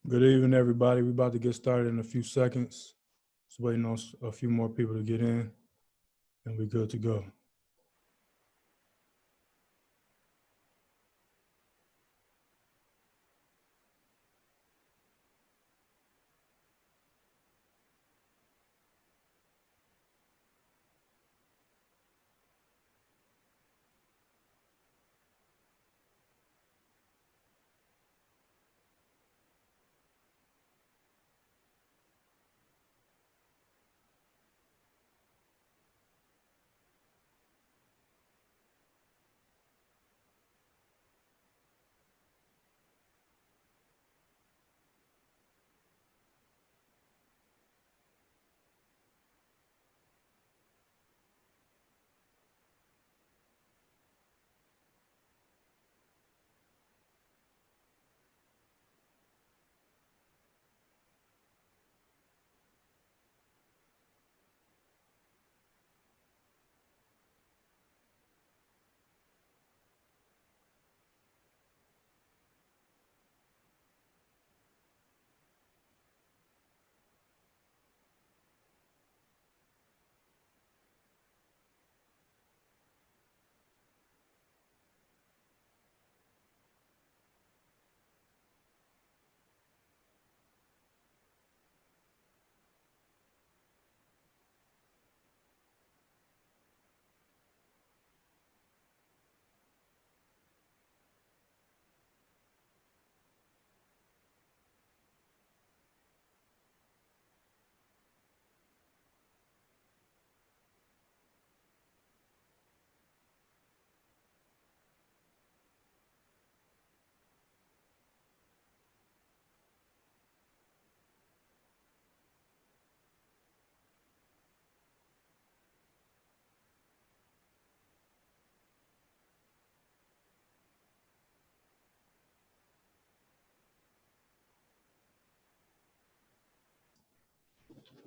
Good evening, everybody. We're about to get started in a few seconds. Just waiting on a few more people to get in, and we're good to go.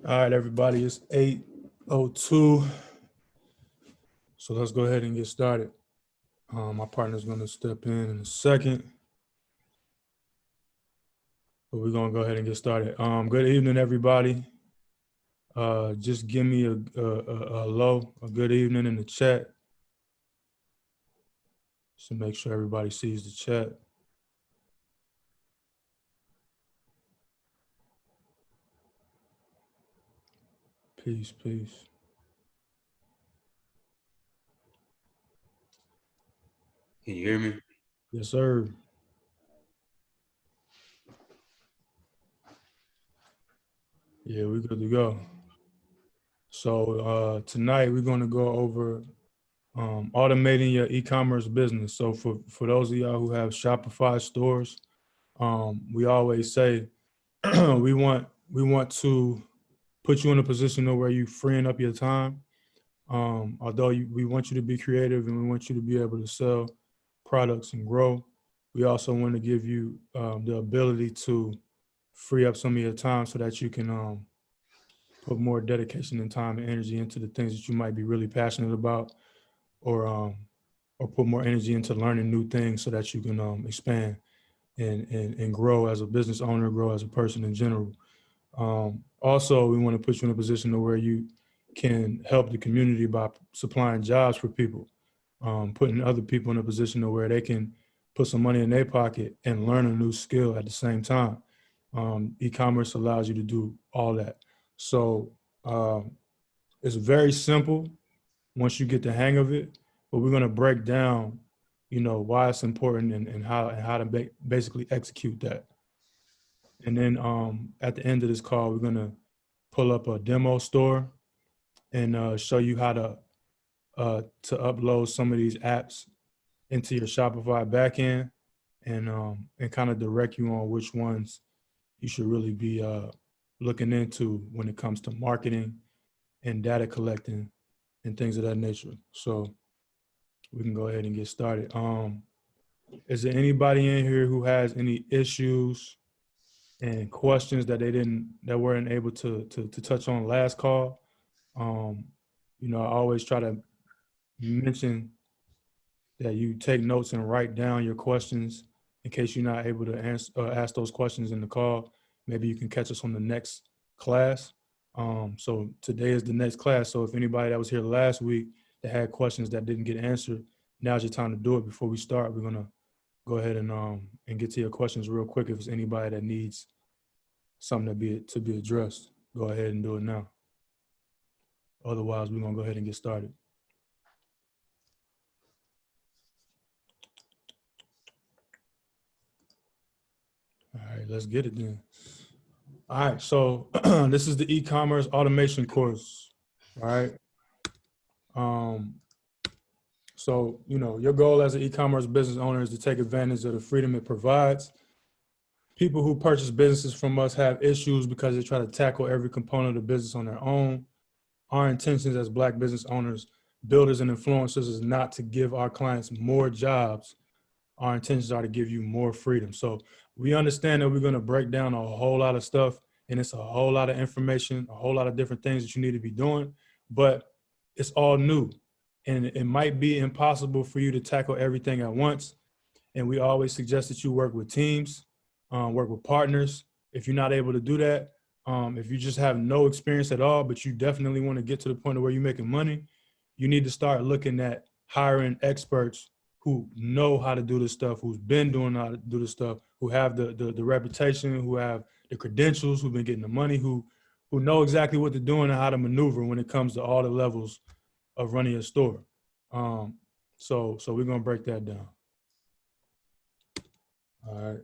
All right, everybody, it's 8:02. So let's go ahead and get started. My partner's going to step in a second, but we're going to go ahead and get started. Good evening, everybody. Just give me a hello, a good evening in the chat, to make sure everybody sees the chat. Peace, peace. Can you hear me? Yes, sir. Yeah, we're good to go. So tonight we're going to go over automating your e-commerce business. So for those of y'all who have Shopify stores, we always say we want to put you in a position where you freeing up your time. Although we want you to be creative and we want you to be able to sell products and grow, we also want to give you the ability to free up some of your time so that you can put more dedication and time and energy into the things that you might be really passionate about, or put more energy into learning new things so that you can expand and grow as a business owner, grow as a person in general. Also, we want to put you in a position where you can help the community by supplying jobs for people, putting other people in a position where they can put some money in their pocket and learn a new skill at the same time. E-commerce allows you to do all that. So it's very simple once you get the hang of it, but we're going to break down, why it's important and how to basically execute that. And then at the end of this call, we're going to pull up a demo store and show you how to upload some of these apps into your Shopify backend, and kind of direct you on which ones you should really be looking into when it comes to marketing and data collecting and things of that nature. So we can go ahead and get started. Is there anybody in here who has any issues and questions that weren't able to touch on last call? I always try to mention that you take notes and write down your questions in case you're not able to ask those questions in the call, maybe you can catch us on the next class. So today is the next class. So if anybody that was here last week that had questions that didn't get answered, now's your time to do it. Before we start, we're gonna go ahead and get to your questions real quick. If it's anybody that needs something to be addressed, go ahead and do it now. Otherwise, we're gonna go ahead and get started. All right, let's get it then. All right, so this is the e-commerce automation course, all right? So, you know, your goal as an e-commerce business owner is to take advantage of the freedom it provides. People who purchase businesses from us have issues because they try to tackle every component of the business on their own. Our intentions as Black business owners, builders, and influencers is not to give our clients more jobs. Our intentions are to give you more freedom. So we understand that we're going to break down a whole lot of stuff, and it's a whole lot of information, a whole lot of different things that you need to be doing, but it's all new. And it might be impossible for you to tackle everything at once. And we always suggest that you work with teams, work with partners. If you're not able to do that, if you just have no experience at all, but you definitely want to get to the point of where you're making money, you need to start looking at hiring experts who know how to do this stuff, who's been doing how to do this stuff, who have the reputation, who have the credentials, who've been getting the money, who know exactly what they're doing and how to maneuver when it comes to all the levels of running a store. So we're gonna break that down. All right.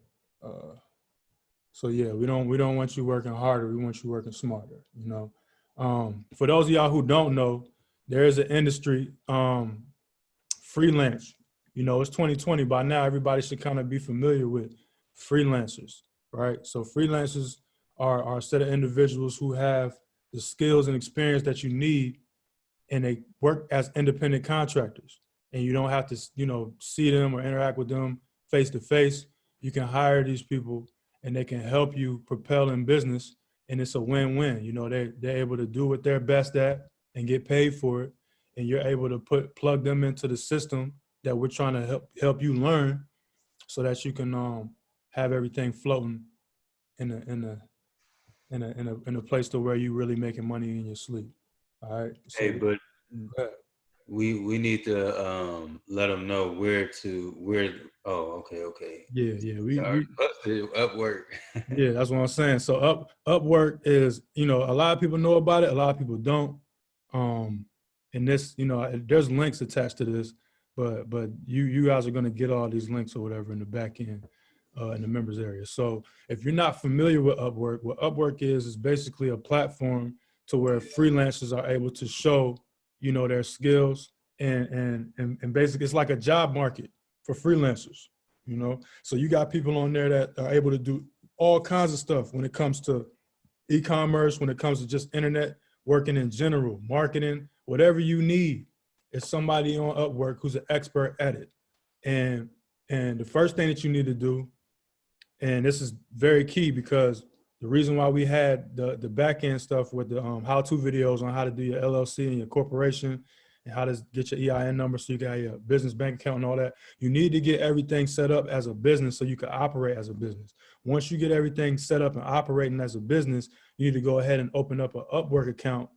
So yeah, we don't want you working harder. We want you working smarter. You know, for those of y'all who don't know, there is an industry, freelance. You know, it's 2020 by now. Everybody should kind of be familiar with freelancers, right? So freelancers are a set of individuals who have the skills and experience that you need, and they work as independent contractors. And you don't have to, you know, see them or interact with them face to face. You can hire these people, and they can help you propel in business, and it's a win-win. You know, they're able to do what they're best at and get paid for it, and you're able to plug them into the system that we're trying to help you learn, so that you can have everything floating in a place to where you really making money in your sleep. All right. So, Hey, but we need to let them know where. Oh, okay. Yeah. We busted Upwork. Yeah, that's what I'm saying. So Upwork is, you know, a lot of people know about it, a lot of people don't. And this, you know, there's links attached to this, but you guys are going to get all these links or whatever in the back end, in the members area. So if you're not familiar with Upwork, what Upwork is basically a platform to where freelancers are able to show, you know, their skills, and basically it's like a job market for freelancers, you know. So you got people on there that are able to do all kinds of stuff when it comes to e-commerce, when it comes to just internet working in general, marketing, whatever you need. It's somebody on Upwork who's an expert at it. And the first thing that you need to do, and this is very key, because the reason why we had the back end stuff with the how-to videos on how to do your LLC and your corporation and how to get your EIN number so you got your business bank account and all that, you need to get everything set up as a business so you can operate as a business. Once you get everything set up and operating as a business, you need to go ahead and open up an Upwork account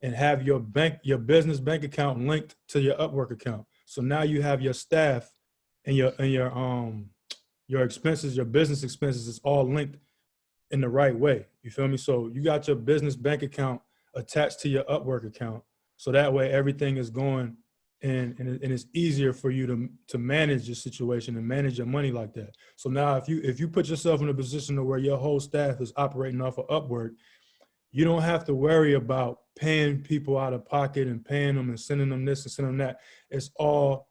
and have your business bank account linked to your Upwork account. So now you have your staff and your expenses, your business expenses is all linked in the right way. You feel me? So you got your business bank account attached to your Upwork account. So that way everything is going, and it's easier for you to manage your situation and manage your money like that. So now if you put yourself in a position to where your whole staff is operating off of Upwork, you don't have to worry about paying people out of pocket and paying them and sending them this and sending them that. It's all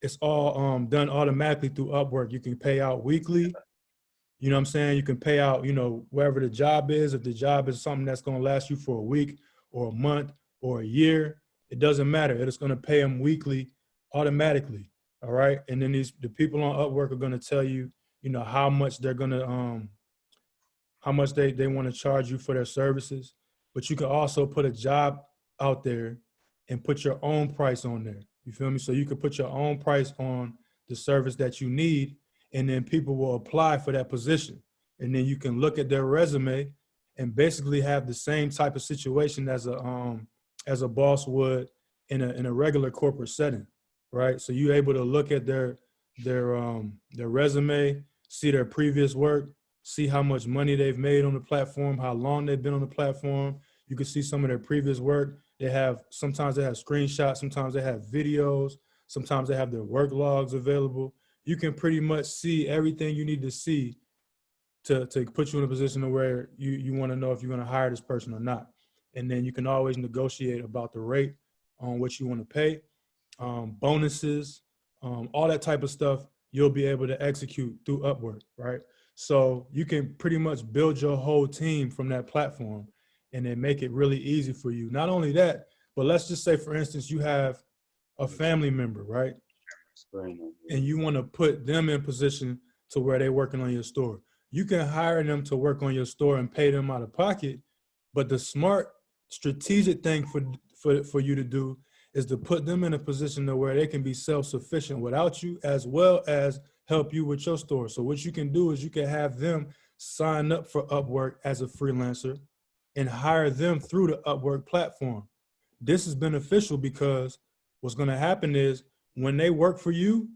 done automatically through Upwork. You can pay out weekly. You know what I'm saying? You can pay out, you know, wherever the job is. If the job is something that's going to last you for a week or a month or a year, it doesn't matter. It's going to pay them weekly automatically. All right. And then the people on Upwork are going to tell you, you know, how much they're going to, how much they want to charge you for their services. But you can also put a job out there and put your own price on there. You feel me? So you can put your own price on the service that you need, and then people will apply for that position. And then you can look at their resume and basically have the same type of situation as a boss would in a regular corporate setting, right? So you're able to look at their resume, see their previous work, see how much money they've made on the platform, how long they've been on the platform. You can see some of their previous work. Sometimes they have screenshots, sometimes they have videos, sometimes they have their work logs available. You can pretty much see everything you need to see to put you in a position where you want to know if you're going to hire this person or not. And then you can always negotiate about the rate on what you want to pay, bonuses, all that type of stuff you'll be able to execute through Upwork, right? So you can pretty much build your whole team from that platform and then make it really easy for you. Not only that, but let's just say, for instance, you have a family member, right? And you want to put them in position to where they're working on your store. You can hire them to work on your store and pay them out of pocket, but the smart strategic thing for you to do is to put them in a position to where they can be self-sufficient without you, as well as help you with your store. So what you can do is you can have them sign up for Upwork as a freelancer and hire them through the Upwork platform. This is beneficial because what's going to happen is when they work for you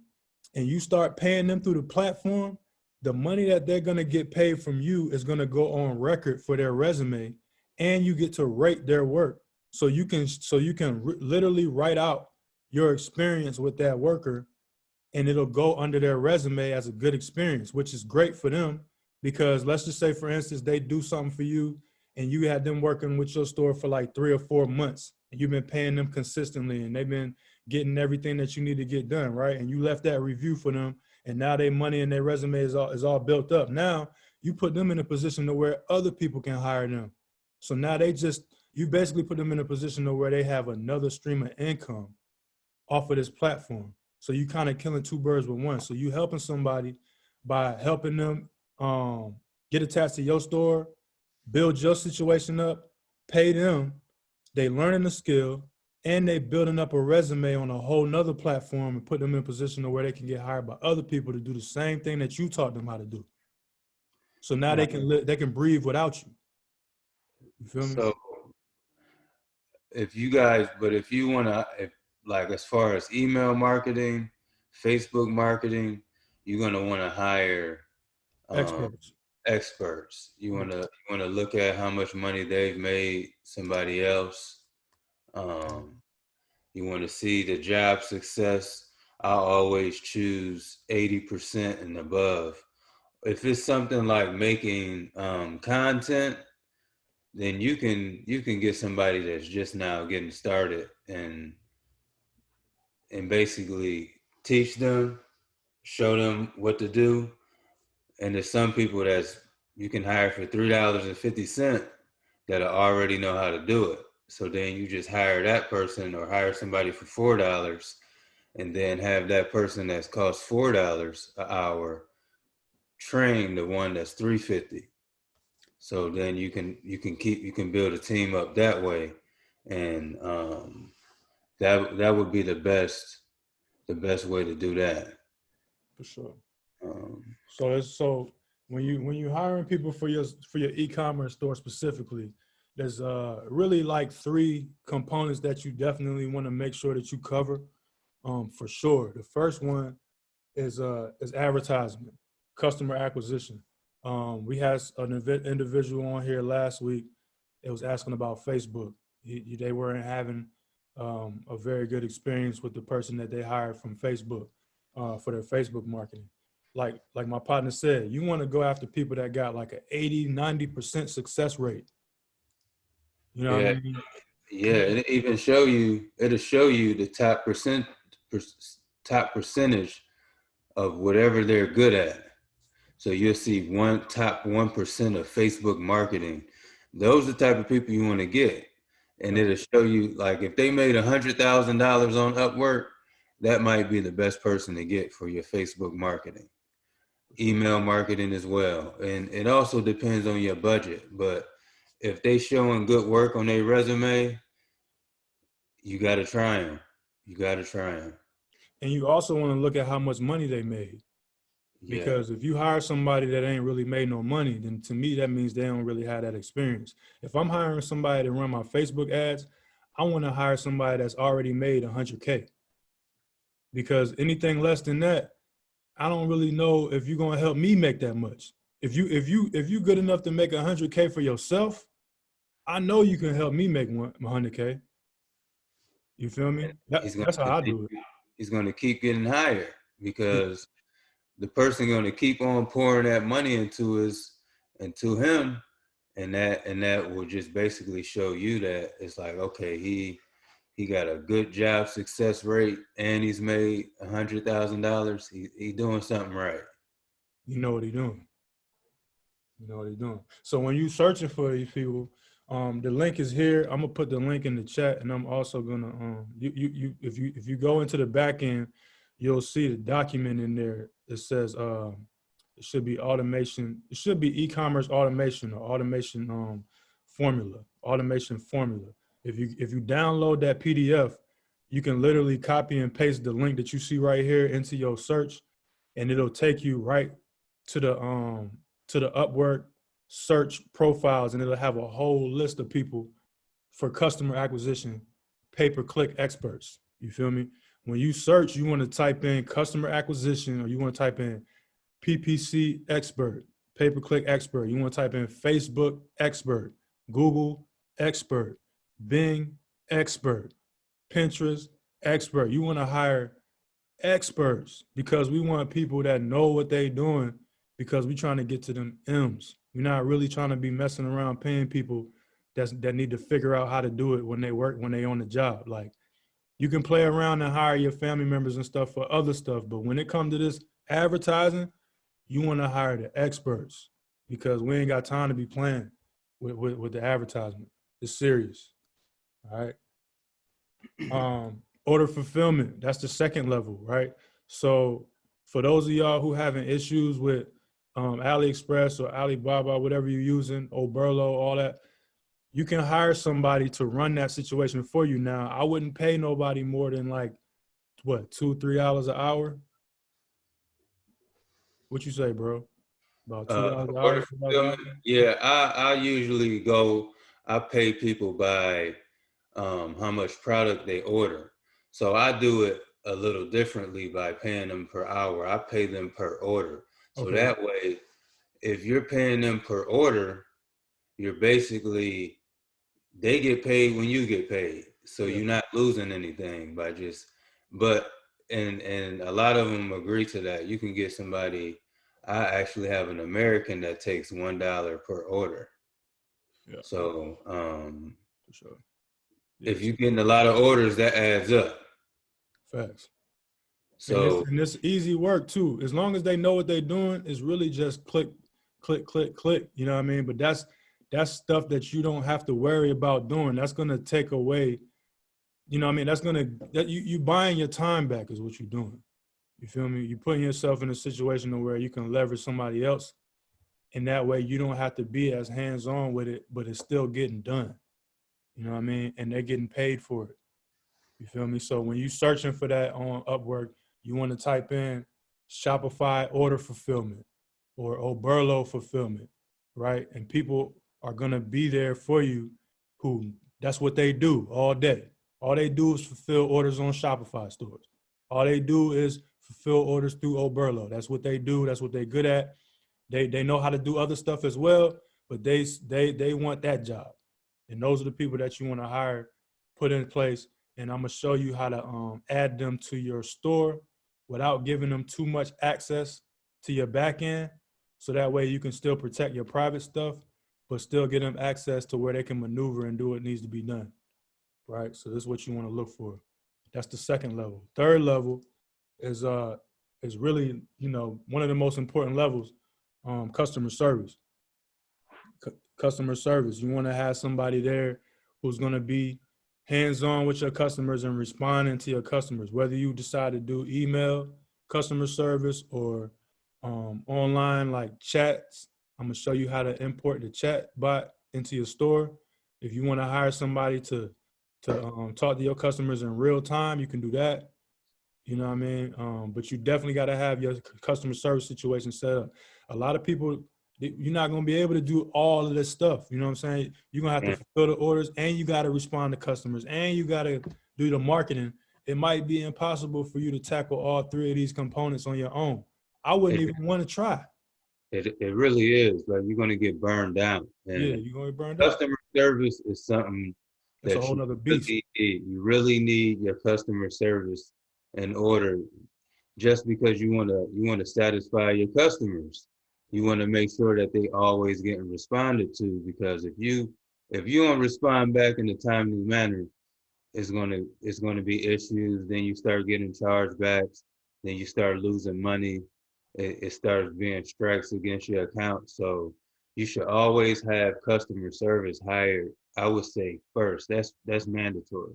and you start paying them through the platform, the money that they're going to get paid from you is going to go on record for their resume, and you get to rate their work. So you can literally write out your experience with that worker, and it'll go under their resume as a good experience, which is great for them because let's just say, for instance, they do something for you and you had them working with your store for like 3 or 4 months and you've been paying them consistently and they've been getting everything that you need to get done, right? And you left that review for them and now their money and their resume is all built up. Now you put them in a position to where other people can hire them. So now you basically put them in a position to where they have another stream of income off of this platform. So you kind of killing two birds with one. So you helping somebody by helping them get attached to your store, build your situation up, pay them, they learning the skill, and they building up a resume on a whole nother platform and put them in a position to where they can get hired by other people to do the same thing that you taught them how to do. So now they can breathe without you. You feel me? So if you want to, like as far as email marketing, Facebook marketing, you're going to want to hire experts. You want to look at how much money they've made somebody else. You want to see the job success. I always choose 80% and above. If it's something like making content, then you can get somebody that's just now getting started and basically teach them, show them what to do. And there's some people you can hire for $3.50 that already know how to do it. So then you just hire that person or hire somebody for $4 and then have that person that's cost $4 an hour train the one that's $3.50. So then you can build a team up that way, and that would be the best way to do that. For sure. So when you hiring people for your e-commerce store specifically, there's really like 3 components that you definitely want to make sure that you cover. For sure, the first one is advertisement, customer acquisition. We had an individual on here last week. It was asking about Facebook. They weren't having a very good experience with the person that they hired from Facebook for their Facebook marketing. Like my partner said, you want to go after people that got like an 80-90% success rate. You know what I mean? Yeah, and it'll show you the top percentage of whatever they're good at. So you'll see top 1% of Facebook marketing. Those are the type of people you want to get. And it'll show you, like, if they made $100,000 on Upwork, that might be the best person to get for your Facebook marketing. Email marketing as well. And it also depends on your budget. But if they showing good work on their resume, you got to try them. And you also want to look at how much money they made. Yeah. Because if you hire somebody that ain't really made no money, then to me, that means they don't really have that experience. If I'm hiring somebody to run my Facebook ads, I want to hire somebody that's already made 100K. Because anything less than that, I don't really know if you're gonna help me make that much. If you good enough to make 100K for yourself, I know you can help me make 100K. You feel me? He's going That's to how I do continue. it. He's going to keep getting higher Yeah. because the person going to keep on pouring that money into him, and that will just basically show you that it's like, okay, he got a good job success rate and he's made $100,000. He doing something right. You know what he doing. You know what he's doing. So when you searching for these people, the link is here. I'm gonna put the link in the chat, and I'm also gonna if you go into the back end, you'll see the document in there. It says it should be automation. It should be e-commerce automation or automation formula. If you download that PDF, you can literally copy and paste the link that you see right here into your search, and it'll take you right to the Upwork search profiles, and it'll have a whole list of people for customer acquisition, pay-per-click experts. You feel me? When you search, you want to type in customer acquisition, or you want to type in PPC expert, pay-per-click expert. You want to type in Facebook expert, Google expert, Bing expert, Pinterest expert. You want to hire experts because we want people that know what they're doing, because we're trying to get to them M's. We're not really trying to be messing around paying people that need to figure out how to do it when they on the job. Like, you can play around and hire your family members and stuff for other stuff, but when it comes to this advertising, you want to hire the experts, because we ain't got time to be playing with the advertisement. It's serious. All right. Order fulfillment, that's the second level, right? So for those of y'all who having issues with AliExpress or Alibaba, whatever you're using, Oberlo, all that, you can hire somebody to run that situation for you. Now, I wouldn't pay nobody more than like, what, $2-3 an hour? What you say, bro? About $2 an Order hour, $2 an fulfillment. hour? Yeah, I usually I pay people by how much product they order. So I do it a little differently by paying them per hour. I pay them per order. So Okay. that way, if you're paying them per order, you're basically, they get paid when you get paid. So Yeah. you're not losing anything by but, and a lot of them agree to that. You can get somebody, I actually have an American that takes $1 per order. Yeah. So, For sure. if Yes. you're getting a lot of orders, that adds up. Facts. And So it's easy work too. As long as they know what they're doing, it's really just click, click, click, click. You know what I mean? But that's stuff that you don't have to worry about doing. That's gonna take away, you know what I mean? You buying your time back is what you're doing. You feel me? You're putting yourself in a situation where you can leverage somebody else, and that way you don't have to be as hands-on with it, but it's still getting done. You know what I mean? And they're getting paid for it. You feel me? So when you searching for that on Upwork, you want to type in Shopify order fulfillment or Oberlo fulfillment, right? And people are gonna be there for you who that's what they do all day. All they do is fulfill orders on Shopify stores. All they do is fulfill orders through Oberlo. That's what they do. That's what they're good at. They know how to do other stuff as well, but they want that job. And those are the people that you want to hire, put in place. And I'm gonna show you how to add them to your store without giving them too much access to your back end. So that way you can still protect your private stuff, but still get them access to where they can maneuver and do what needs to be done. Right. So this is what you want to look for. That's the second level. Third level is really, one of the most important levels, customer service. Customer service. You want to have somebody there who's going to be hands-on with your customers and responding to your customers, whether you decide to do email customer service or online like chats. I'm going to show you how to import the chat bot into your store. If you want to hire somebody to talk to your customers in real time, you can do that. You know what I mean? But you definitely got to have your customer service situation set up. A lot of people, you're not going to be able to do all of this stuff. You know what I'm saying? You're going to have to Yeah. fulfill the orders, and you got to respond to customers, and you got to do the marketing. It might be impossible for you to tackle all three of these components on your own. I wouldn't It, even want to try. it really is. Like, you're going to get burned out. Yeah, And you're going to be burned out. customer service is something That's a that whole you nother beast. really need. You really need your customer service in order, just because you want to satisfy your customers. You want to make sure that they always getting responded to, because if you don't respond back in a timely manner, it's gonna be issues. Then you start getting chargebacks. Then you start losing money. It starts being strikes against your account. So you should always have customer service hired. I would say first. That's mandatory.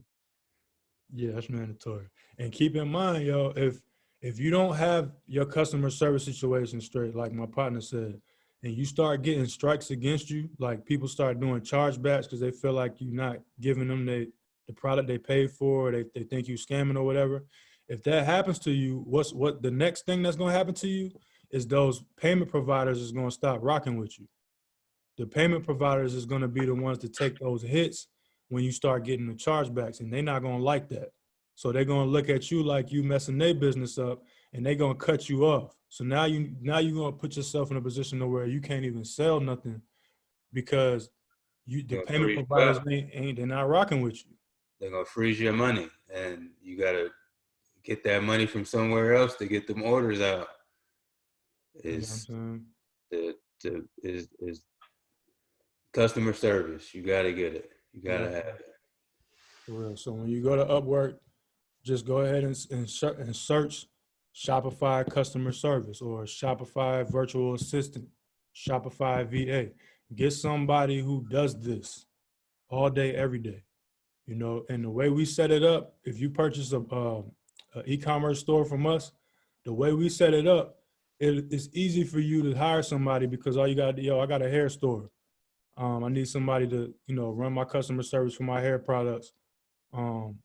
Yeah, that's mandatory. And keep in mind, yo, if you don't have your customer service situation straight, like my partner said, and you start getting strikes against you, like people start doing chargebacks because they feel like you're not giving them the product they paid for, or they think you scamming or whatever. If that happens to you, what the next thing that's gonna happen to you is those payment providers is gonna stop rocking with you. The payment providers is going to be the ones to take those hits when you start getting the chargebacks, and they're not going to like that. So they're going to look at you like you messing their business up, and they're going to cut you off. So now you're going to put yourself in a position to where you can't even sell nothing because the They're gonna payment freeze you providers up. ain't they're not rocking with you. They're gonna freeze your money, and you gotta get that money from somewhere else to get them orders out. You know what I'm Is saying? is customer service. You gotta get it. You gotta Yeah, have it. for real. So when you go to Upwork, just go ahead and search Shopify customer service or Shopify virtual assistant, Shopify VA. Get somebody who does this all day, every day. You know, and the way we set it up, if you purchase a e-commerce store from us, the way we set it up, it's easy for you to hire somebody because all you got, I got a hair store. I need somebody to, run my customer service for my hair products. Um,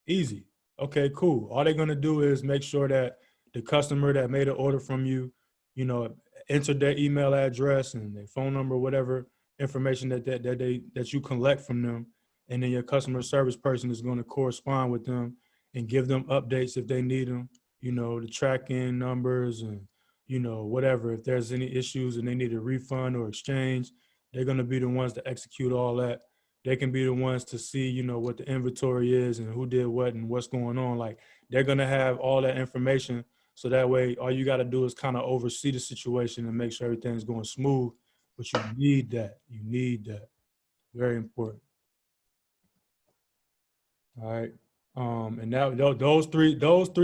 Easy. Okay, cool. All they're gonna do is make sure that the customer that made an order from you, you know, entered their email address and their phone number, whatever information that you collect from them, and then your customer service person is going to correspond with them and give them updates if they need them. You know, the tracking numbers and whatever. If there's any issues and they need a refund or exchange, they're going to be the ones to execute all that. They can be the ones to see, what the inventory is and who did what and what's going on. Like they're gonna have all that information, so that way all you got to do is kind of oversee the situation and make sure everything's going smooth. But you need that. You need that. Very important. All right. And now those three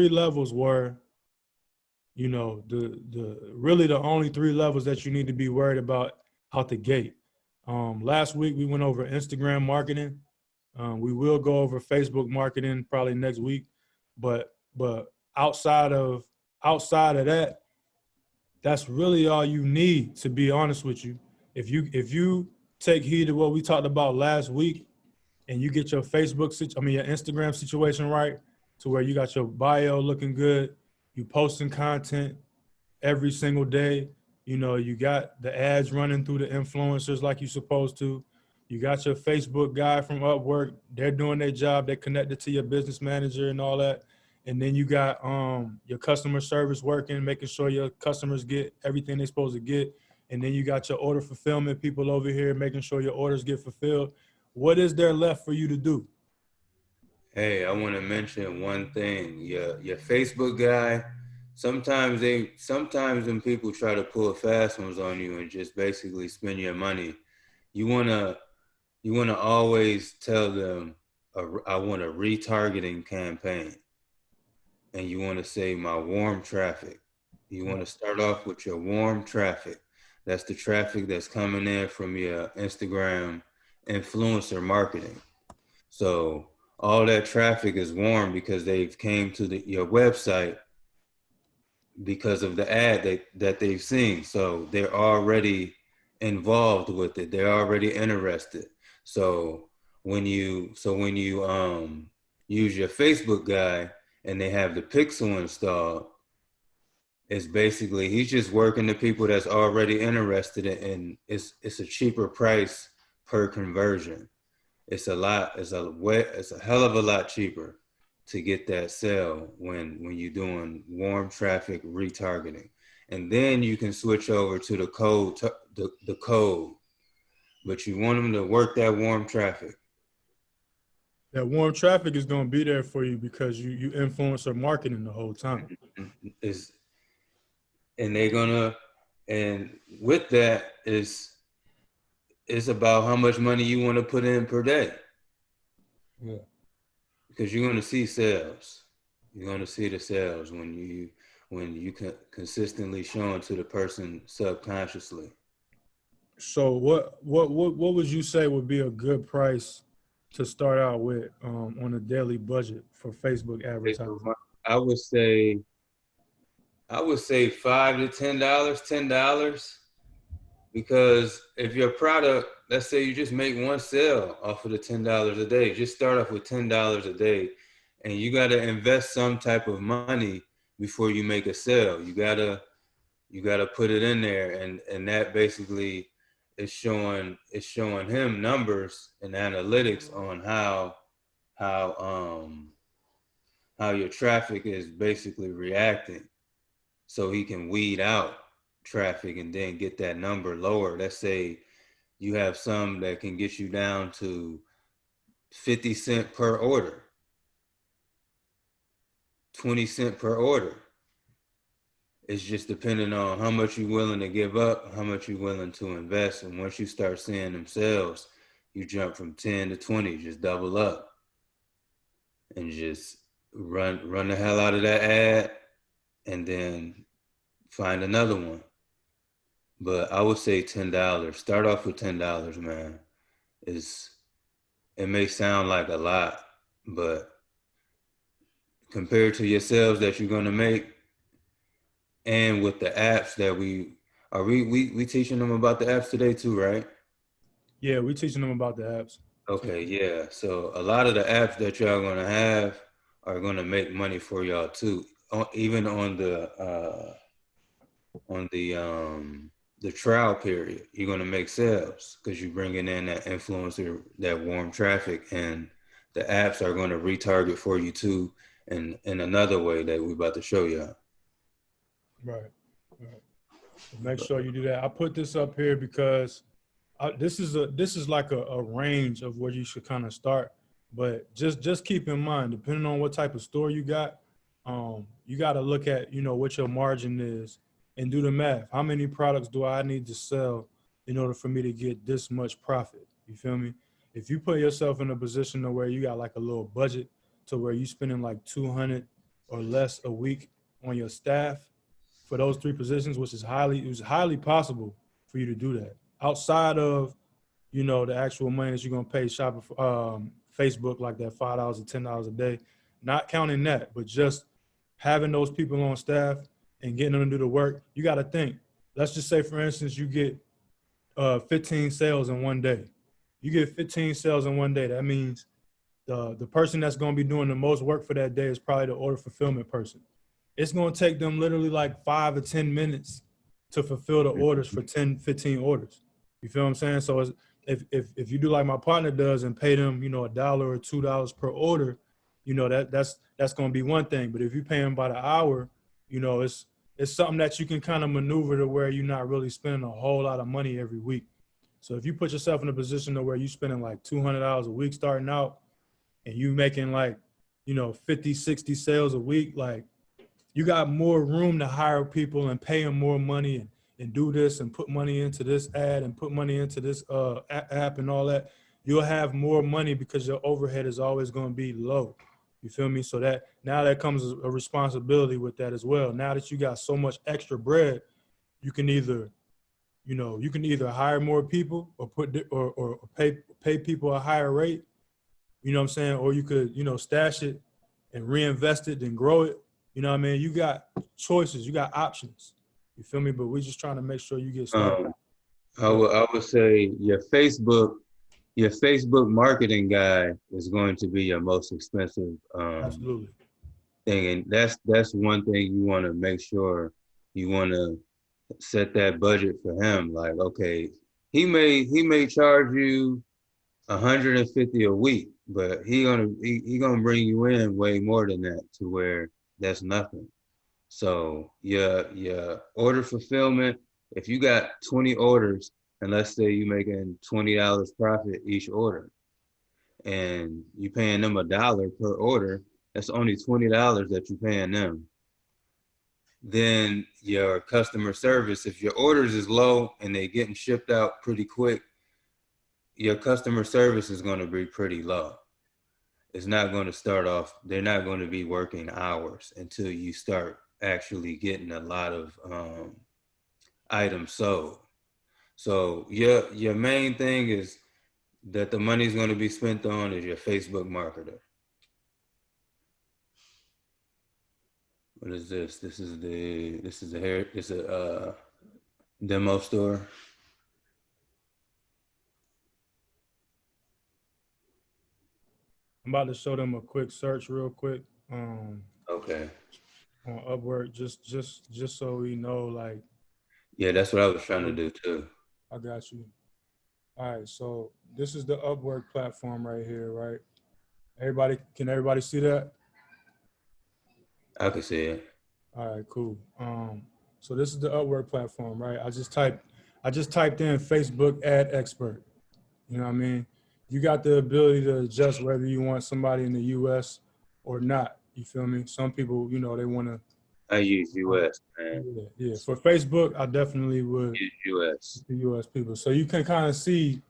levels were, the really the only three levels that you need to be worried about out the gate. Last week we went over Instagram marketing. We will go over Facebook marketing probably next week, but outside of that, that's really all you need. To be honest with you, if you take heed of what we talked about last week, and you get your your Instagram situation right, to where you got your bio looking good, you posting content every single day. You got the ads running through the influencers like you're supposed to. You got your Facebook guy from Upwork. They're doing their job. They're connected to your business manager and all that. And then you got your customer service working, making sure your customers get everything they're supposed to get. And then you got your order fulfillment people over here making sure your orders get fulfilled. What is there left for you to do? Hey, I want to mention one thing. Your Facebook guy. Sometimes when people try to pull fast ones on you and just basically spend your money, you wanna you wanna always tell them, I want a retargeting campaign, and you want to say my warm traffic. You want to start off with your warm traffic. That's the traffic that's coming in from your Instagram influencer marketing. So all that traffic is warm because they've came to your website because of the ad that they've seen. So they're already involved with it. They're already interested. So when you use your Facebook guy, and they have the pixel installed, it's basically he's just working the people that's already interested in, and it's a cheaper price per conversion. It's a hell of a lot cheaper to get that sale when you're doing warm traffic retargeting. And then you can switch over to the code, but you want them to work that warm traffic. That warm traffic is going to be there for you because you influencer marketing the whole time. Is and they're gonna and with that is it's about how much money you want to put in per day. Yeah. Because you're going to see sales. You're going to see the sales when you consistently showing to the person subconsciously. So what would you say would be a good price to start out with on a daily budget for Facebook advertising? I would say $5 to $10, because if your product, let's say you just make one sale off of the $10 a day, just start off with $10 a day, and you got to invest some type of money before you make a sale. You gotta put it in there, and that basically is showing him numbers and analytics on how your traffic is basically reacting, so he can weed out traffic and then get that number lower. Let's say you have some that can get you down to 50 cents per order, 20 cents per order. It's just depending on how much you're willing to give up, how much you're willing to invest. And once you start seeing them sales, you jump from 10 to 20, just double up and just run the hell out of that ad and then find another one. But I would say $10. Start off with $10, man. It may sound like a lot, but compared to your sales that you're gonna make, and with the apps that we teaching them about the apps today too, right? Yeah, we're teaching them about the apps. Okay, yeah. So a lot of the apps that y'all gonna have are gonna make money for y'all too. Even on the trial period, you're gonna make sales because you're bringing in that influencer, that warm traffic, and the apps are gonna retarget for you too, in another way that we're about to show y'all. Right. Make sure you do that. I put this up here because this is like a range of where you should kind of start. But just keep in mind, depending on what type of store you got to look at, what your margin is and do the math. How many products do I need to sell in order for me to get this much profit? You feel me? If you put yourself in a position to where you got like a little budget to where you spending like 200 or less a week on your staff for those 3 positions, which is highly possible for you to do that outside of, the actual money that you're going to pay Facebook, like that $5 or $10 a day, not counting that, but just having those people on staff and getting them to do the work. You got to think, let's just say, for instance, you get 15 sales in one day. You get 15 sales in one day. That means the person that's going to be doing the most work for that day is probably the order fulfillment person. It's going to take them literally like 5 or 10 minutes to fulfill the orders for 10, 15 orders. You feel what I'm saying? So if you do like my partner does and pay them, $1 or $2 per order, that's going to be one thing. But if you pay them by the hour, it's something that you can kind of maneuver to where you're not really spending a whole lot of money every week. So if you put yourself in a position to where you're spending like $200 a week starting out and you making like, 50, 60 sales a week, like, you got more room to hire people and pay them more money and do this and put money into this ad and put money into this app and all that. You'll have more money because your overhead is always going to be low. You feel me? So that now that comes a responsibility with that as well. Now that you got so much extra bread, you can either hire more people or pay people a higher rate. You know what I'm saying? Or you could, stash it and reinvest it and grow it. You know what I mean? You got choices, you got options. You feel me? But we're just trying to make sure you get started. I would say your Facebook marketing guy is going to be your most expensive Absolutely. thing, and that's one thing you want to make sure you want to set that budget for him. Like, okay, he may charge you 150 a week, but he gonna bring you in way more than that to where that's nothing. So your order fulfillment, if you got 20 orders, and let's say you making $20 profit each order, and you paying them $1 per order, that's only $20 that you're paying them. Then your customer service, if your orders is low and they getting shipped out pretty quick, your customer service is going to be pretty low. It's not going to start off, they're not going to be working hours until you start actually getting a lot of items sold. So your main thing is that the money is going to be spent on is your Facebook marketer. What is this? This is a demo store. I'm about to show them a quick search real quick Okay. on Upwork, just so we know, like. Yeah, that's what I was trying to do too. I got you. All right, so this is the Upwork platform right here, right? Can everybody see that? I could see it. All right, cool. So this is the Upwork platform, right? I just typed in Facebook ad expert. You know what I mean? You got the ability to adjust whether you want somebody in the US or not. You feel me? Some people, they want to. I use US, man. Yeah. For Facebook, I definitely would use US. The US people. So you can kind of see,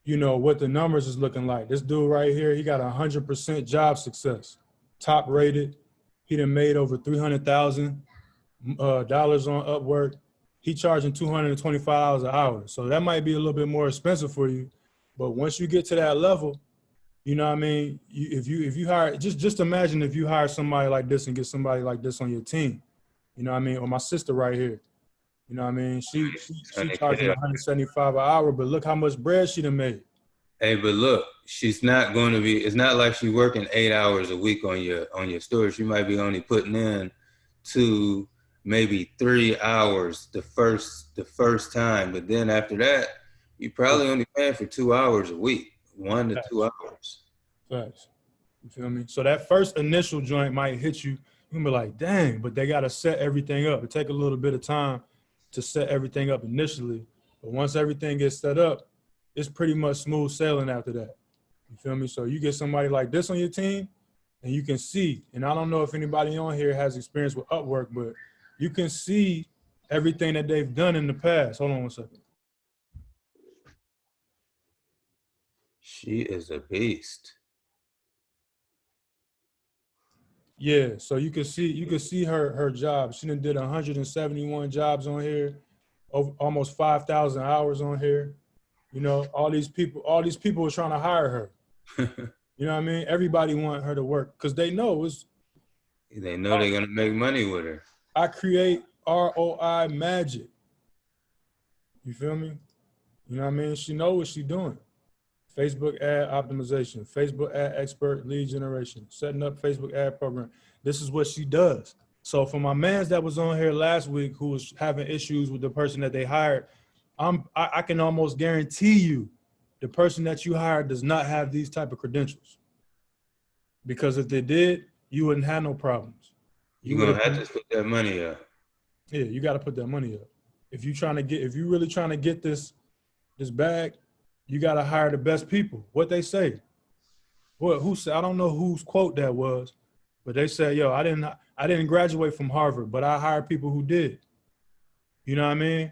what the numbers is looking like. This dude right here, he got 100% job success, top rated. He done made over $300,000 on Upwork. He charging $225 an hour. So that might be a little bit more expensive for you. But once you get to that level, you know what I mean? If you hire, just imagine if you hire somebody like this and get somebody like this on your team. You know what I mean? Or my sister right here. You know what I mean? She charging $175 an hour, but look how much bread she done made. Hey, but look, she's not going to be. It's not like she's working 8 hours a week on your story. She might be only putting in 2, maybe 3 hours the first time, but then after that, you probably only paying for 2 hours a week, 1 to 2 hours. Facts. You feel me? So that first initial joint might hit you. You can be like, dang, but they got to set everything up. It take a little bit of time to set everything up initially, but once everything gets set up, it's pretty much smooth sailing after that. You feel me? So you get somebody like this on your team, and you can see, and I don't know if anybody on here has experience with Upwork, but you can see everything that they've done in the past. Hold on one second. She is a beast. Yeah, so you can see her job. She done did 171 jobs on here, over almost 5,000 hours on here. All these people are trying to hire her. You know what I mean? Everybody want her to work because they know they're gonna make money with her. I create ROI magic. You feel me? You know what I mean? She know what she's doing. Facebook ad optimization, Facebook ad expert lead generation, setting up Facebook ad program. This is what she does. So for my mans that was on here last week who was having issues with the person that they hired, I can almost guarantee you the person that you hired does not have these type of credentials. Because if they did, you wouldn't have no problems. You're gonna have to put that money up. Yeah, you got to put that money up. If you really trying to get this bag, you got to hire the best people. What they say. Who said? I don't know whose quote that was, but they said, "Yo, I didn't graduate from Harvard, but I hired people who did." You know what I mean?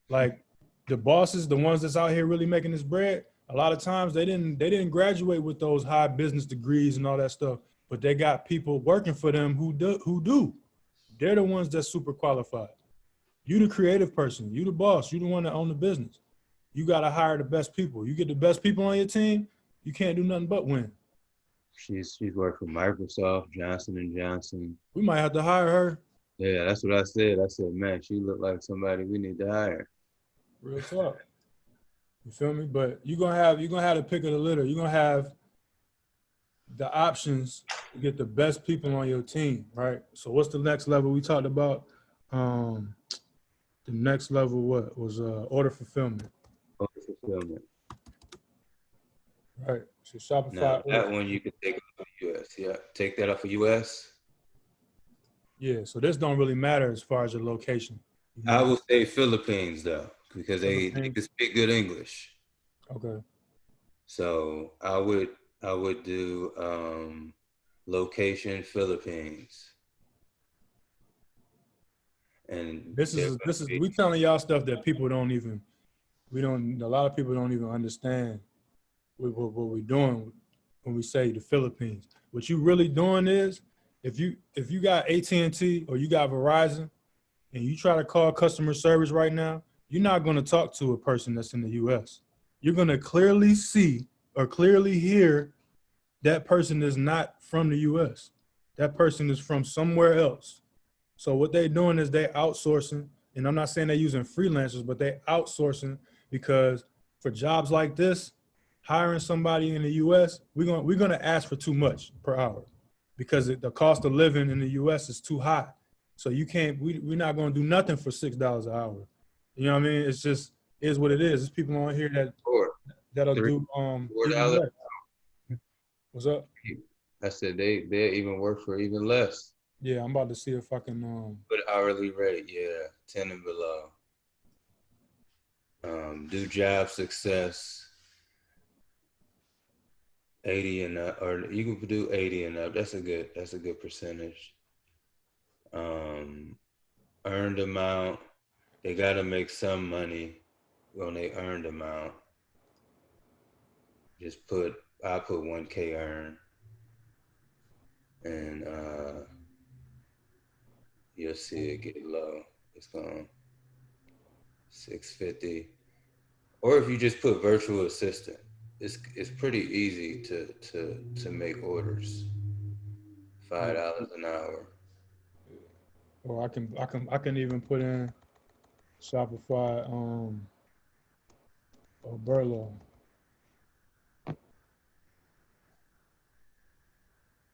Like the bosses, the ones that's out here really making this bread. A lot of times they didn't graduate with those high business degrees and all that stuff, but they got people working for them who do. They're the ones that's super qualified. You the creative person. You the boss. You the one that own the business. You got to hire the best people. You get the best people on your team, you can't do nothing but win. She's worked for Microsoft, Johnson & Johnson. We might have to hire her. Yeah, that's what I said. I said, man, she looked like somebody we need to hire. Real talk. You feel me? But you're gonna have the pick of the litter. You're gonna have the options to get the best people on your team, right? So what's the next level we talked about? The next level what was order fulfillment, Order fulfillment. right? So Shopify Now order. that one you can take off of US. Yeah, take that off of US. Yeah, so this don't really matter as far as your location. You I know, would say Philippines though, because they Philippines. can speak good English. Okay. So I would do location Philippines, and This they're is gonna this is be we telling y'all stuff that people don't even a lot of people don't even understand what we're doing when we say the Philippines. What you really doing is if you got AT&T or you got Verizon and you try to call customer service right now, you're not going to talk to a person that's in the US. You're going to clearly see or clearly hear that person is not from the US. That person is from somewhere else. So what they're doing is they outsourcing, and I'm not saying they're using freelancers, but they outsourcing because for jobs like this, hiring somebody in the US, we're gonna ask for too much per hour because the cost of living in the US is too high. So you can't we're not gonna do nothing for $6 an hour. You know what I mean? It's just is what it is. There's people on here four, that'll three, do even $4. less. What's up? I said they even work for even less. Yeah, I'm about to see if I can But hourly rate, yeah, 10 and below. Do job success 80 and up, or you can do 80 and up. That's a good percentage. Earned amount, they gotta make some money when they earned amount. I put 1K earn, and you'll see it get low. It's going 650. Or if you just put virtual assistant, it's pretty easy to make orders. $5 an hour. or I can even put in Shopify or Burlo.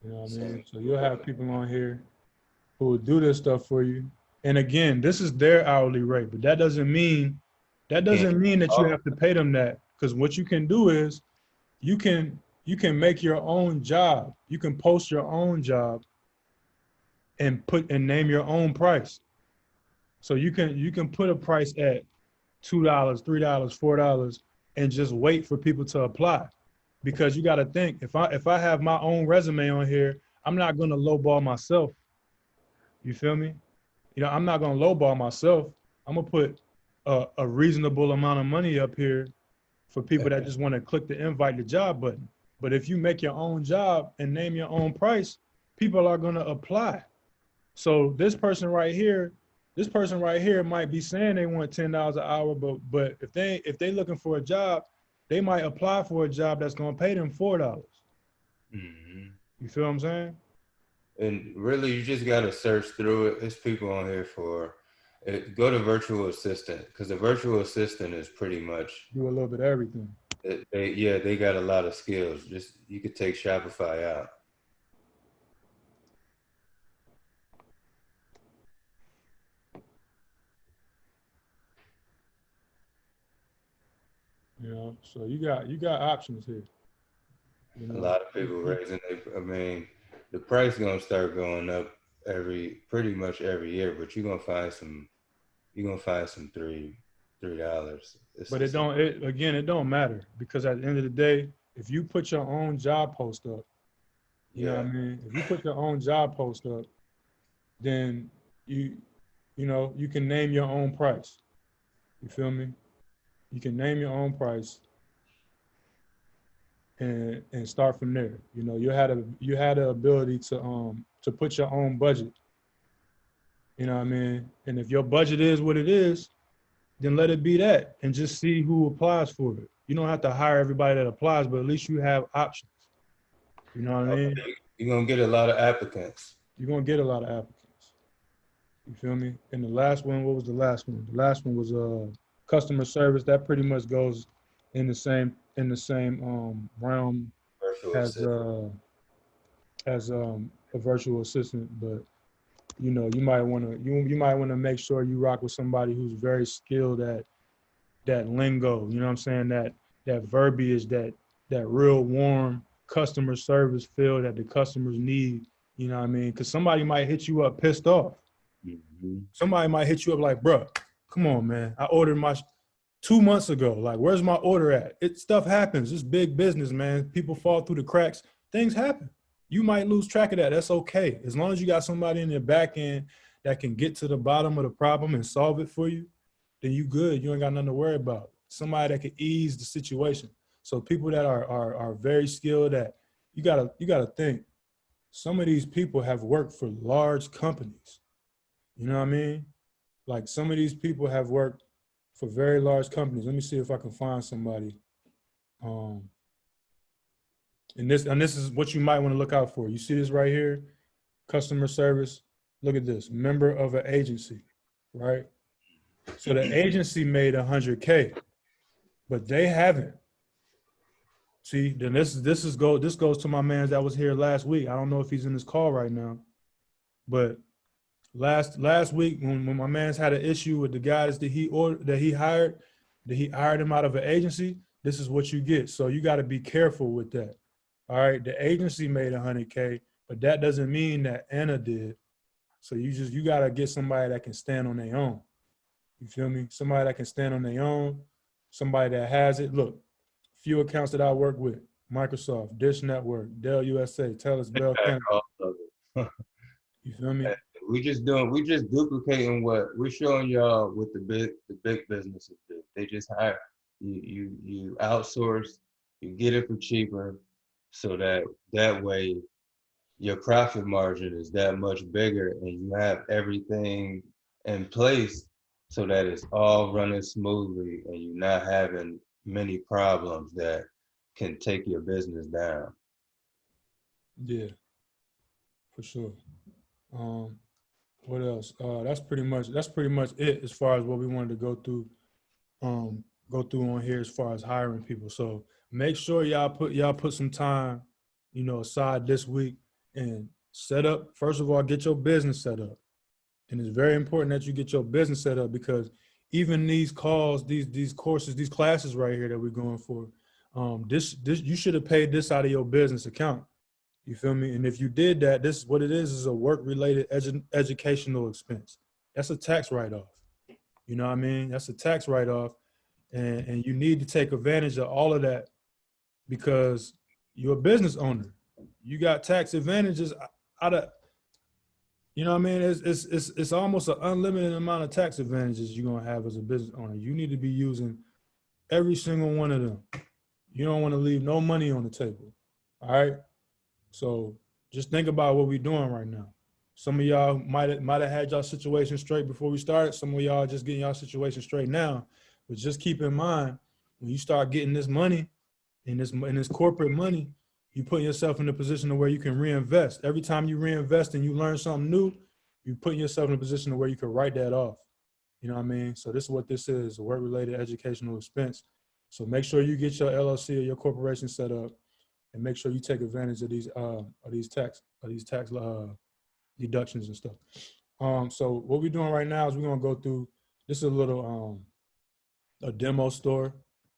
You know what I mean? Same. So you'll have people on here who will do this stuff for you. And again, this is their hourly rate, but that Can't doesn't mean that you have to pay them that. Because what you can do is you can make your own job. You can post your own job and put and name your own price. So you can put a price at $2, $3, $4, and just wait for people to apply. Because you got to think if I have my own resume on here, I'm not gonna lowball myself. You feel me? You know, I'm not gonna lowball myself. I'm gonna put a reasonable amount of money up here for people that just want to click the invite the job button. But if you make your own job and name your own price, people are gonna apply. So this person right here might be saying they want $10 an hour, but if they looking for a job, they might apply for a job that's gonna pay them $4. Mm-hmm. You feel what I'm saying? And really, you just gotta search through it. There's people on here for it. Go to virtual assistant because the virtual assistant is pretty much Do a little bit of everything. they got a lot of skills. Just you could take Shopify out. You know, so you got options here. You A know, lot of people raising I mean, the price gonna start going up pretty much every year, but you're gonna find some $3. but it don't matter because at the end of the day, if you put your own job post up, you know Yeah. what I mean? If you put your own job post up, then you you know, you can name your own price. You feel me? You can name your own price and start from there. You know, you had the ability to put your own budget. You know what I mean? And if your budget is what it is, then let it be that and just see who applies for it. You don't have to hire everybody that applies, but at least you have options. You know what I mean? Okay. You're gonna get a lot of applicants. You're gonna get a lot of applicants. You feel me? And the last one, what was the last one? The last one was customer service. That pretty much goes in the same realm Virtual as assistant. as a virtual assistant, but you know, you might want to make sure you rock with somebody who's very skilled at that lingo. You know what I'm saying? That verbiage, that real warm customer service feel that the customers need. You know what I mean? Because somebody might hit you up pissed off. Mm-hmm. Somebody might hit you up like, "Bruh, come on, man. I ordered my 2 months ago. Like, where's my order at?" Stuff happens. It's big business, man. People fall through the cracks. Things happen. You might lose track of that. That's okay. As long as you got somebody in your back end that can get to the bottom of the problem and solve it for you, then you good. You ain't got nothing to worry about. Somebody that can ease the situation. So people that are very skilled at, you gotta think. Some of these people have worked for large companies. You know what I mean? Like some of these people have worked for very large companies. Let me see if I can find somebody. Um, and this is what you might want to look out for. You see this right here, customer service. Look at this, member of an agency, right? So the agency made 100K, but they haven't. See, then this goes to my man that was here last week. I don't know if he's in this call right now, but last week when my man's had an issue with the guys that he hired him out of an agency. This is what you get. So you got to be careful with that. All right, the agency made 100K, but that doesn't mean that Anna did. So you got to get somebody that can stand on their own. You feel me? Somebody that can stand on their own, somebody that has it. Look, few accounts that I work with: Microsoft, Dish Network, Dell USA, TELUS, Bell Canada. All of it. You feel me? We just duplicating what we're showing y'all what the big businesses do. They just hire you outsource, you get it for cheaper, so that way your profit margin is that much bigger, and you have everything in place so that it's all running smoothly, and you're not having many problems that can take your business down. Yeah, for sure. Um, what else? That's pretty much it as far as what we wanted to go through on here as far as hiring people. So make sure y'all put some time, aside this week and set up. First of all, get your business set up. And it's very important that you get your business set up, because even these calls, these courses, these classes right here that we're going for, this you should have paid this out of your business account. You feel me? And if you did that, this is what it is a work-related educational expense. That's a tax write-off. You know what I mean? That's a tax write-off. And you need to take advantage of all of that, because you're a business owner. You got tax advantages out of, you know what I mean? It's almost an unlimited amount of tax advantages you're gonna have as a business owner. You need to be using every single one of them. You don't want to leave no money on the table. All right. So just think about what we're doing right now. Some of y'all might have had y'all situation straight before we started. Some of y'all just getting y'all situation straight now. But just keep in mind, when you start getting this money and this corporate money, you put yourself in a position to where you can reinvest. Every time you reinvest and you learn something new, you put yourself in a position to where you can write that off. You know what I mean? So this is what this is: a work-related educational expense. So make sure you get your LLC or your corporation set up, and make sure you take advantage of these tax deductions and stuff. So what we're doing right now is we're gonna go through. This is a little a demo store,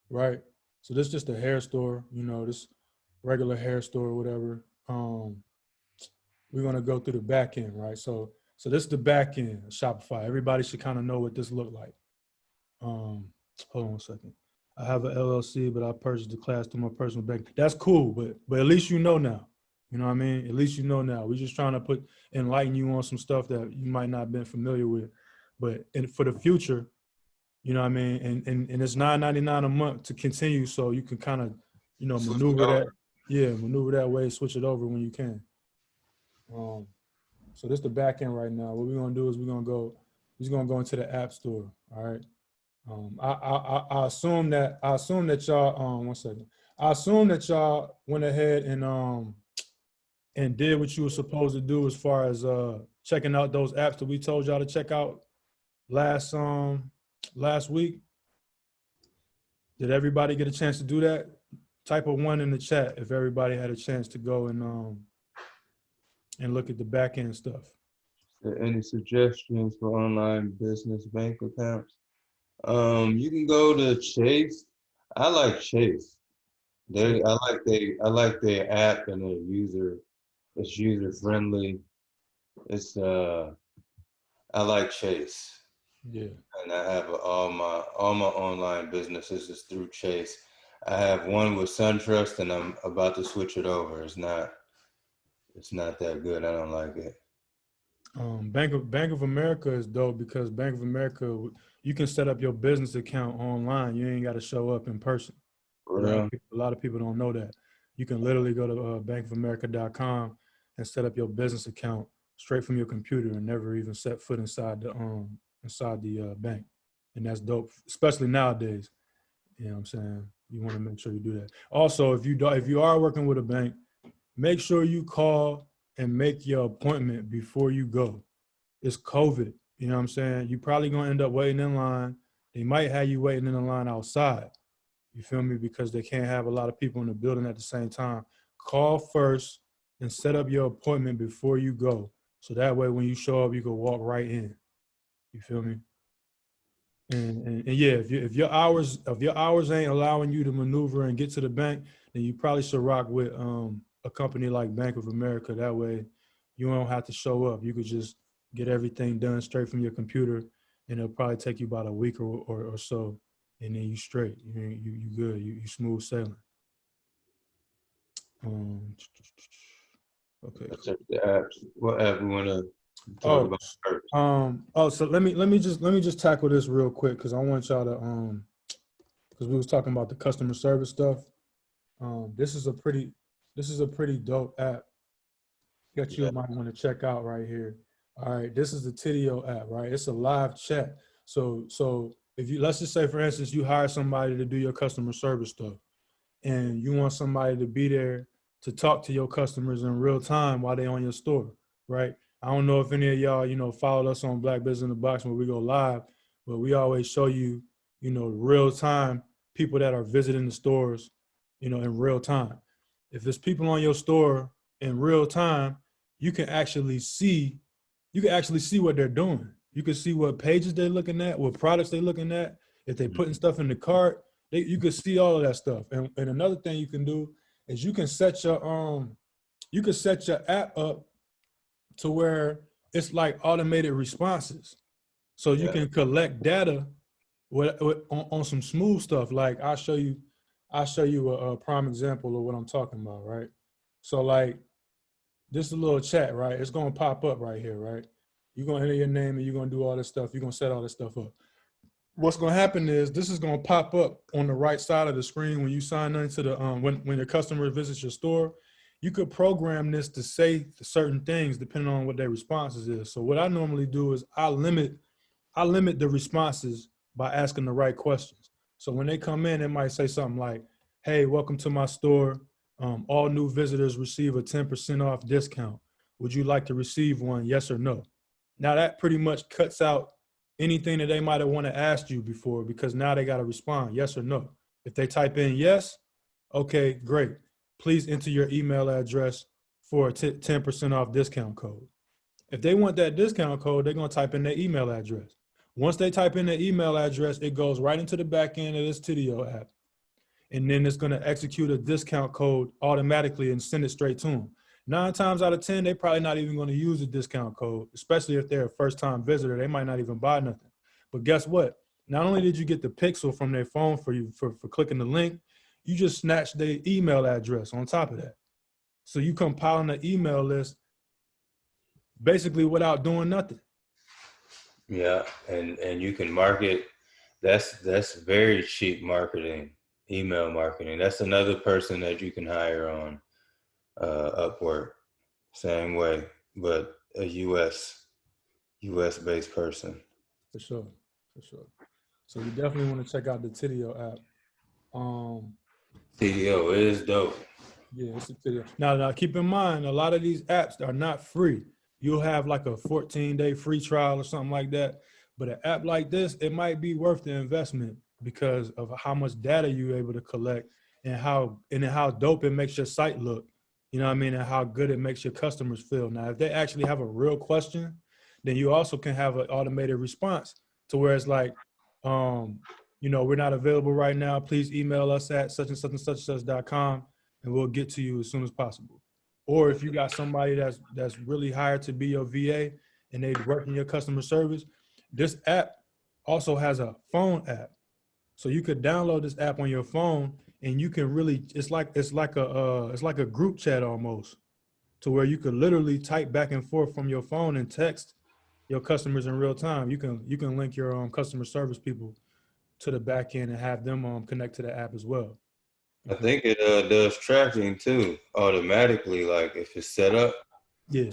right? So this is just a hair store, this regular hair store or whatever. We're gonna go through the back end, right? So this is the back end of Shopify. Everybody should kind of know what this look like. Hold on a second. I have an LLC, but I purchased the class through my personal bank. That's cool, but at least you know now. You know what I mean? At least you know now. We're just trying to enlighten you on some stuff that you might not have been familiar with. But for the future, you know what I mean? And it's $9.99 a month to continue, so you can kind of, maneuver that way, switch it over when you can. So this is the back end right now. What we're gonna do is we're gonna go into the app store. All right. I assume that y'all 1 second. I assume that y'all went ahead and did what you were supposed to do as far as checking out those apps that we told y'all to check out last week. Did everybody get a chance to do that? Type of 1 in the chat if everybody had a chance to go and look at the back end stuff. Any suggestions for online business bank accounts? You can go to Chase. I like Chase. I like their app and their user. It's user friendly. It's I like Chase, Yeah. and I have all my online businesses is through Chase. I have one with SunTrust, and I'm about to switch it over. It's not that good. I don't like it. Bank of America is dope because Bank of America, you can set up your business account online. You ain't got to show up in person. For real? A lot of people don't know that. You can literally go to bankofamerica.com and set up your business account straight from your computer and never even set foot inside the bank. And that's dope, especially nowadays. You know what I'm saying? You want to make sure you do that. Also, if you are working with a bank, make sure you call and make your appointment before you go. It's COVID. You know what I'm saying? You probably gonna end up waiting in line. They might have you waiting in the line outside. You feel me? Because they can't have a lot of people in the building at the same time. Call first and set up your appointment before you go. So that way when you show up, you can walk right in. You feel me? And yeah, if your hours ain't allowing you to maneuver and get to the bank, then you probably should rock with a company like Bank of America. That way you don't have to show up. You could just get everything done straight from your computer, and it'll probably take you about a week or so, and then you straight. You good. You smooth sailing. Okay, Let's cool. check the apps. What app we want to talk about first? So let me just tackle this real quick because I want y'all to because we was talking about the customer service stuff. This is a pretty dope app that you Yeah. might want to check out right here. All right, this is the Tidio app, right? It's a live chat. So if you, let's just say for instance you hire somebody to do your customer service stuff, and you want somebody to be there to talk to your customers in real time while they on your store, right? I don't know if any of y'all, followed us on Black Business in the Box when we go live, but we always show you, real time people that are visiting the stores, in real time. If there's people on your store in real time, you can actually see, what they're doing. You can see what pages they're looking at, what products they're looking at, if they're putting stuff in the cart. You can see all of that stuff. And another thing you can do is you can set your app up to where it's like automated responses. So you can collect data on some smooth stuff. Like I'll show you a prime example of what I'm talking about, right? So like this is a little chat, right? It's gonna pop up right here, right? You're gonna enter your name and you're gonna do all this stuff. You're gonna set all this stuff up. What's going to happen is this is going to pop up on the right side of the screen when you sign into the when your customer visits your store. You could program this to say certain things depending on what their responses is. So what I normally do is I limit the responses by asking the right questions. So when they come in, it might say something like, "Hey, welcome to my store. All new visitors receive a 10% off discount. Would you like to receive one? Yes or no?" Now that pretty much cuts out anything that they might have want to ask you before, because now they got to respond yes or no. If they type in yes, okay, great. Please enter your email address for a 10% off discount code. If they want that discount code, they're going to type in their email address. Once they type in their email address, it goes right into the back end of this Tidio app. And then it's going to execute a discount code automatically and send it straight to them. 9 times out of 10, they're probably not even going to use the discount code, especially if they're a first-time visitor. They might not even buy nothing. But guess what? Not only did you get the pixel from their phone for clicking the link, you just snatched their email address on top of that. So you compiling the email list basically without doing nothing. Yeah, and you can market. That's very cheap marketing, email marketing. That's another person that you can hire on Upwork. Same way, but a US based person. For sure. So you definitely want to check out the Tidio app. CDO is dope. Yeah, it's a Tidio. Now, keep in mind, a lot of these apps are not free. You'll have like a 14-day free trial or something like that. But an app like this, it might be worth the investment because of how much data you're able to collect and how dope it makes your site look. you know what I mean, and how good it makes your customers feel. Now, if they actually have a real question, then you also can have an automated response to where it's like, you know, we're not available right now. Please email us at such and such and such.com, and we'll get to you as soon as possible. Or if you got somebody that's really hired to be your VA and they work in your customer service, this app also has a phone app. So you could download this app on your phone and you can really, it's like a group chat almost, to where you could literally type back and forth from your phone and text your customers in real time. You can link your customer service people to the back end and have them connect to the app as well. I Okay. think it does tracking too automatically. Like if it's set up, Yeah.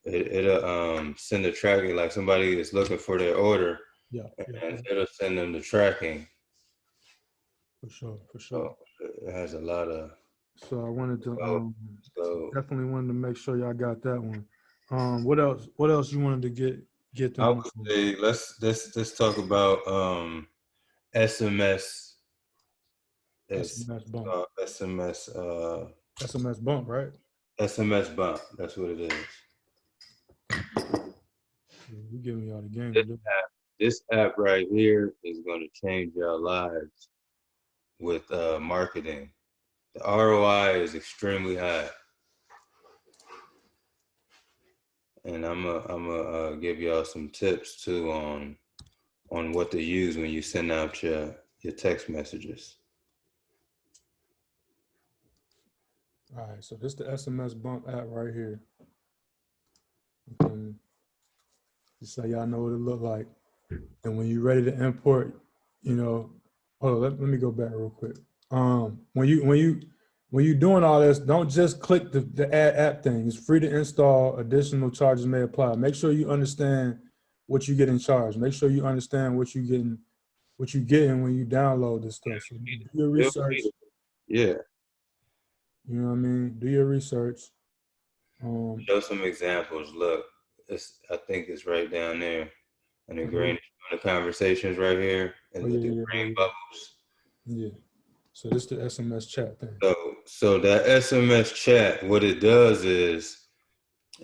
it'll send the tracking. Like somebody is looking for their order, Yeah. Yeah. and Yeah. it'll send them the tracking. For sure. For sure. So it has a lot of. So I wanted to So definitely wanted to make sure y'all got that one. What else? What else you wanted to get I would them? say let's talk about SMS. It's SMS bump. SMS SMS bump, right? SMS bump. That's what it is. Yeah, you giving me all the game This to do. this app right here is going to change your lives with marketing. The ROI is extremely high, and I'm give y'all some tips too on what to use when you send out your text messages. All right, so this the SMS bump app right here. Just so y'all know what it look like. And when you're ready to import, you know, hold on, let me go back real quick. When you doing all this, don't just click the add app thing. It's free to install. Additional charges may apply. Make sure you understand what you get in charge. Make sure you understand what you getting when you download this stuff. So do your Feel research. free to- Yeah, You know what I mean? Do your research. show some examples. Look, I think it's right down there. And the green the conversations right here and Oh with yeah, the yeah, yeah, green yeah. bubbles. Yeah. So this the SMS chat thing. So that SMS chat, what it does is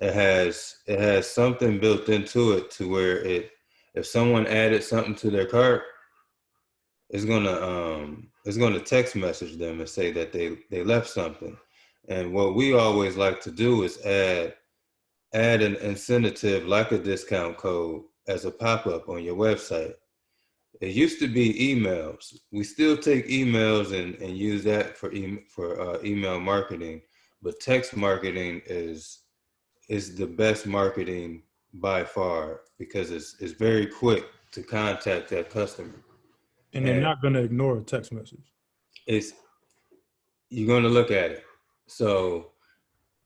it has something built into it to where if someone added something to their cart, it's gonna text message them and say that they left something. And what we always like to do is add an incentive like a discount code as a pop-up on your website. It used to be emails. We still take emails and use that for email marketing, but text marketing is the best marketing by far because it's very quick to contact that customer. And they're And not gonna ignore a text message. it's you're gonna look at it. So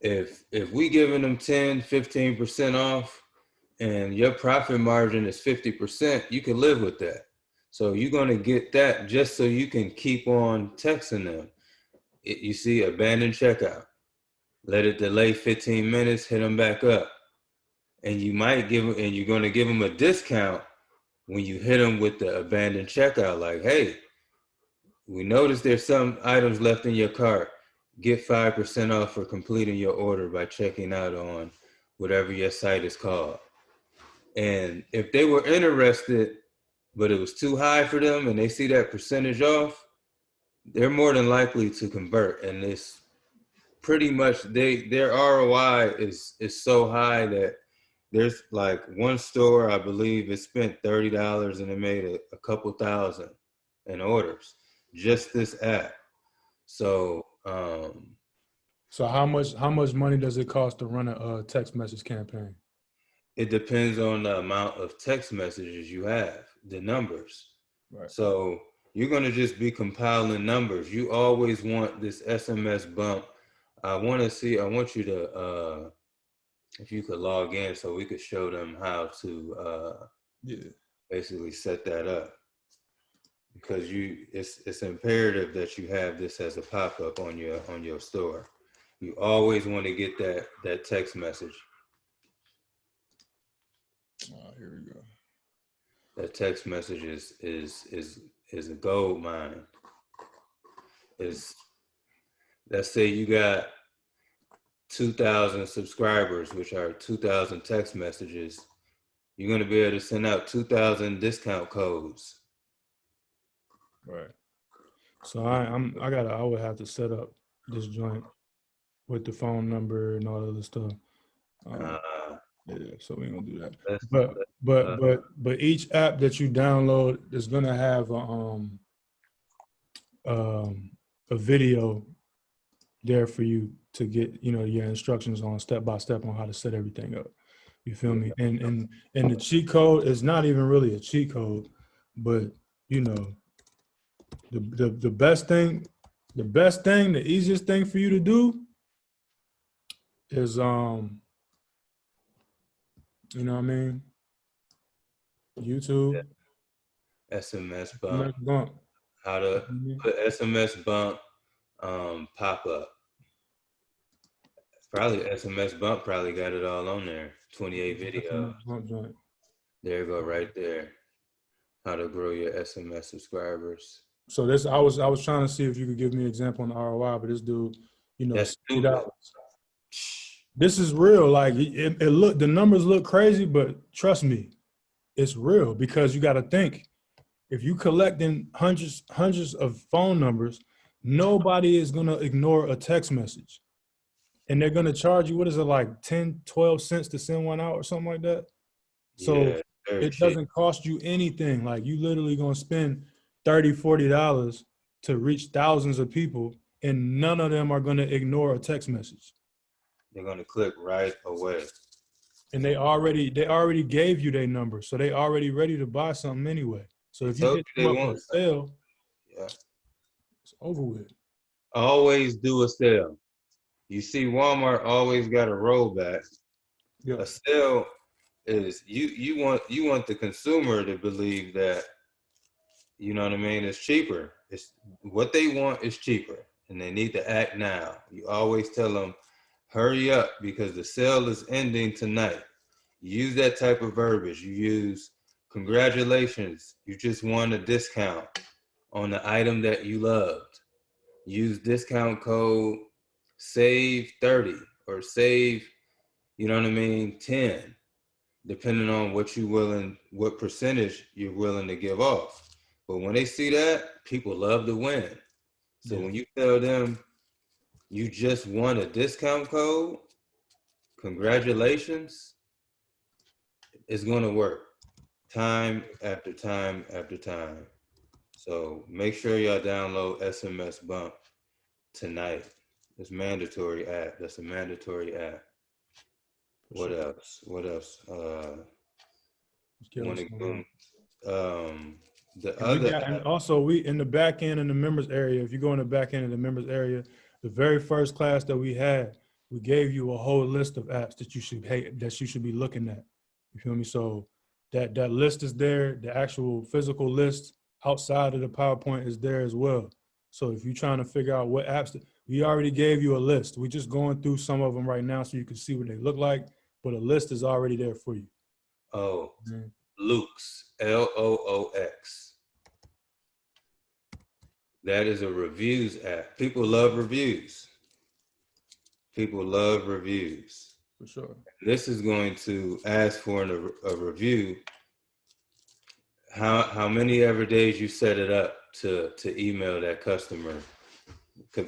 if we giving them 10-15% off and your profit margin is 50%, you can live with that. So you're gonna get that just so you can keep on texting them. You see abandoned checkout. Let it delay 15 minutes, hit them back up. And you're gonna give them a discount when you hit them with the abandoned checkout, like, hey, we noticed there's some items left in your cart. Get 5% off for completing your order by checking out on whatever your site is called. And if they were interested, but it was too high for them and they see that percentage off, they're more than likely to convert. And it's pretty much their ROI is so high that there's like one store, I believe, it spent $30 and it made a couple thousand in orders. Just this app. So So how much money does it cost to run a text message campaign? it depends on the amount of text messages you have, the numbers. Right. So you're gonna just be compiling numbers. You always want this SMS bump. I want you to if you could log in so we could show them how to Yeah. basically set that up. Because it's imperative that you have this as a pop-up on your store. You always want to get that text message. Here we go. That text message is a gold mine. Is let's say you got 2,000 subscribers, which are 2,000 text messages, you're going to be able to send out 2,000 discount codes. Right. So I would have to set up this joint with the phone number and all the other stuff. Yeah, so we ain't gonna do that. But each app that you download is gonna have a video there for you to get, you know, your instructions on step by step on how to set everything up. You feel me? And the cheat code is not even really a cheat code, but you know, the best thing, the easiest thing for you to do is you know what I mean, YouTube, SMS bump. SMS bump. How to put SMS bump pop up. Probably SMS bump probably got it all on there. 28 videos. There you go, right there. How to grow your SMS subscribers. So this, I was trying to see if you could give me an example on the ROI, but this dude, you know, That's $60. This is real. Like it look, the numbers look crazy, but trust me, it's real because you got to think. If you collecting hundreds of phone numbers, nobody is gonna ignore a text message, and they're gonna charge you, what is it, like 10, 12 cents to send one out or something like that. So yeah, it doesn't cost you anything. Like you literally gonna spend $30, $40 to reach thousands of people, and none of them are gonna ignore a text message. They're gonna click right away. And they already gave you their number, so they already ready to buy something anyway. So if you hit them up with a sale, yeah, it's over with. Always do a sale. You see, Walmart always got a rollback. Yeah. A sale is you want the consumer to believe that, you know what I mean, it's cheaper. It's what they want is cheaper, and they need to act now. You always tell them, hurry up because the sale is ending tonight. Use that type of verbiage. You use, congratulations, you just won a discount on the item that you loved. Use discount code save 30 or save, you know what I mean, 10, depending on what percentage you're willing to give off. But when they see that, people love to win. So when you tell them you just won a discount code, congratulations, it's going to work time after time after time. So make sure y'all download SMS Bump tonight. It's mandatory app. That's a mandatory app. What else? And also we in the back end in the members area, if you go in the back end of the members area, the very first class that we had, we gave you a whole list of apps that you should be looking at. You feel me? So that list is there. The actual physical list outside of the PowerPoint is there as well. So if you're trying to figure out what apps, we already gave you a list. We're just going through some of them right now so you can see what they look like, but a list is already there for you. Oh, Loox, Loox. That is a reviews app. People love reviews. People love reviews. For sure. This is going to ask for a review. How many ever days you set it up to email that customer,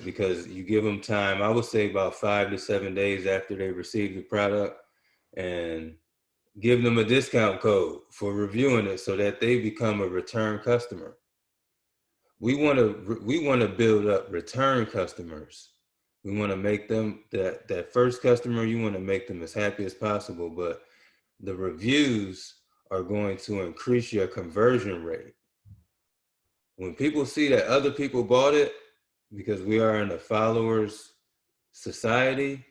because you give them time. I would say about 5 to 7 days after they receive the product, and give them a discount code for reviewing it so that they become a return customer. We want to build up return customers. We want to make them that first customer, you want to make them as happy as possible, but the reviews are going to increase your conversion rate. When people see that other people bought it, because we are in a followers society,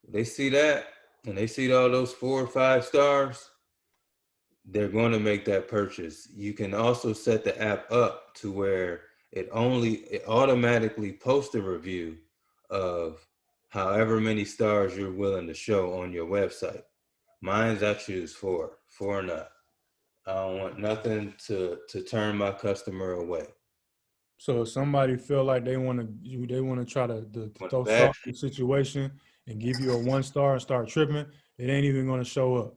they see that and they see all those 4 or 5 stars, they're going to make that purchase. You can also set the app up to where it automatically posts a review of however many stars you're willing to show on your website. Mine's I choose 4 and up. I don't want nothing to turn my customer away. So if somebody feel like they want to try to On throw a bad salt in the situation and give you a 1 star and start tripping, it ain't even going to show up.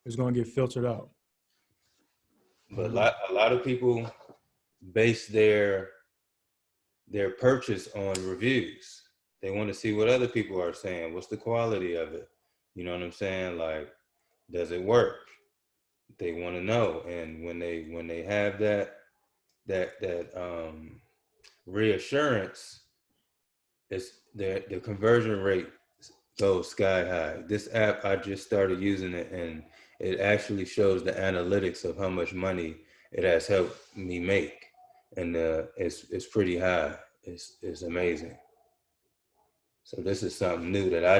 It's going to get filtered out. but a lot of people base their purchase on reviews. They want to see what other people are saying. What's the quality of it? You know what I'm saying? Like, does it work? They want to know. And when they have that reassurance, it's the conversion rate goes sky high. This app, I just started using it, and it actually shows the analytics of how much money it has helped me make, and it's pretty high. It's amazing. So this is something new that I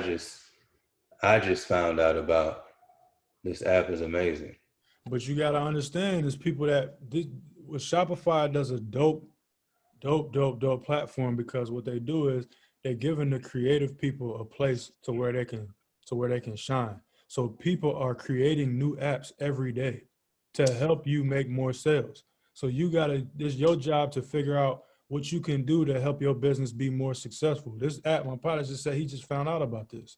just found out about. This app is amazing. But you got to understand, there's people with Shopify does a dope platform, because what they do is they're giving the creative people a place to where they can shine. So people are creating new apps every day to help you make more sales. So it's your job to figure out what you can do to help your business be more successful. This app, my partner just said he just found out about this.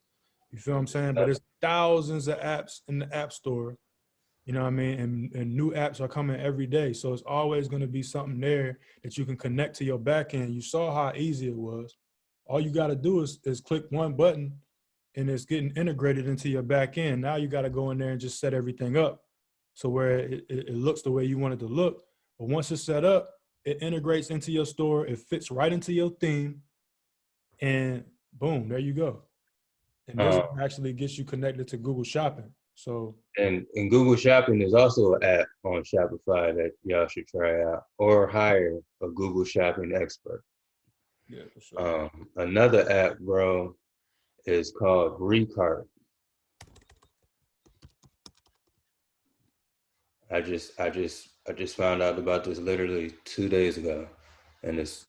You feel what I'm saying? But it's thousands of apps in the app store, you know what I mean? And new apps are coming every day. So it's always going to be something there that you can connect to your back end. You saw how easy it was. All you got to do is click one button and it's getting integrated into your back end. Now you got to go in there and just set everything up so where it looks the way you want it to look. But once it's set up, it integrates into your store. It fits right into your theme. And boom, there you go. And this actually gets you connected to Google Shopping. So and Google Shopping is also an app on Shopify that y'all should try out, or hire a Google Shopping expert. yeah, for sure. Another app, bro, is called Recart. I just found out about this literally 2 days ago, and it's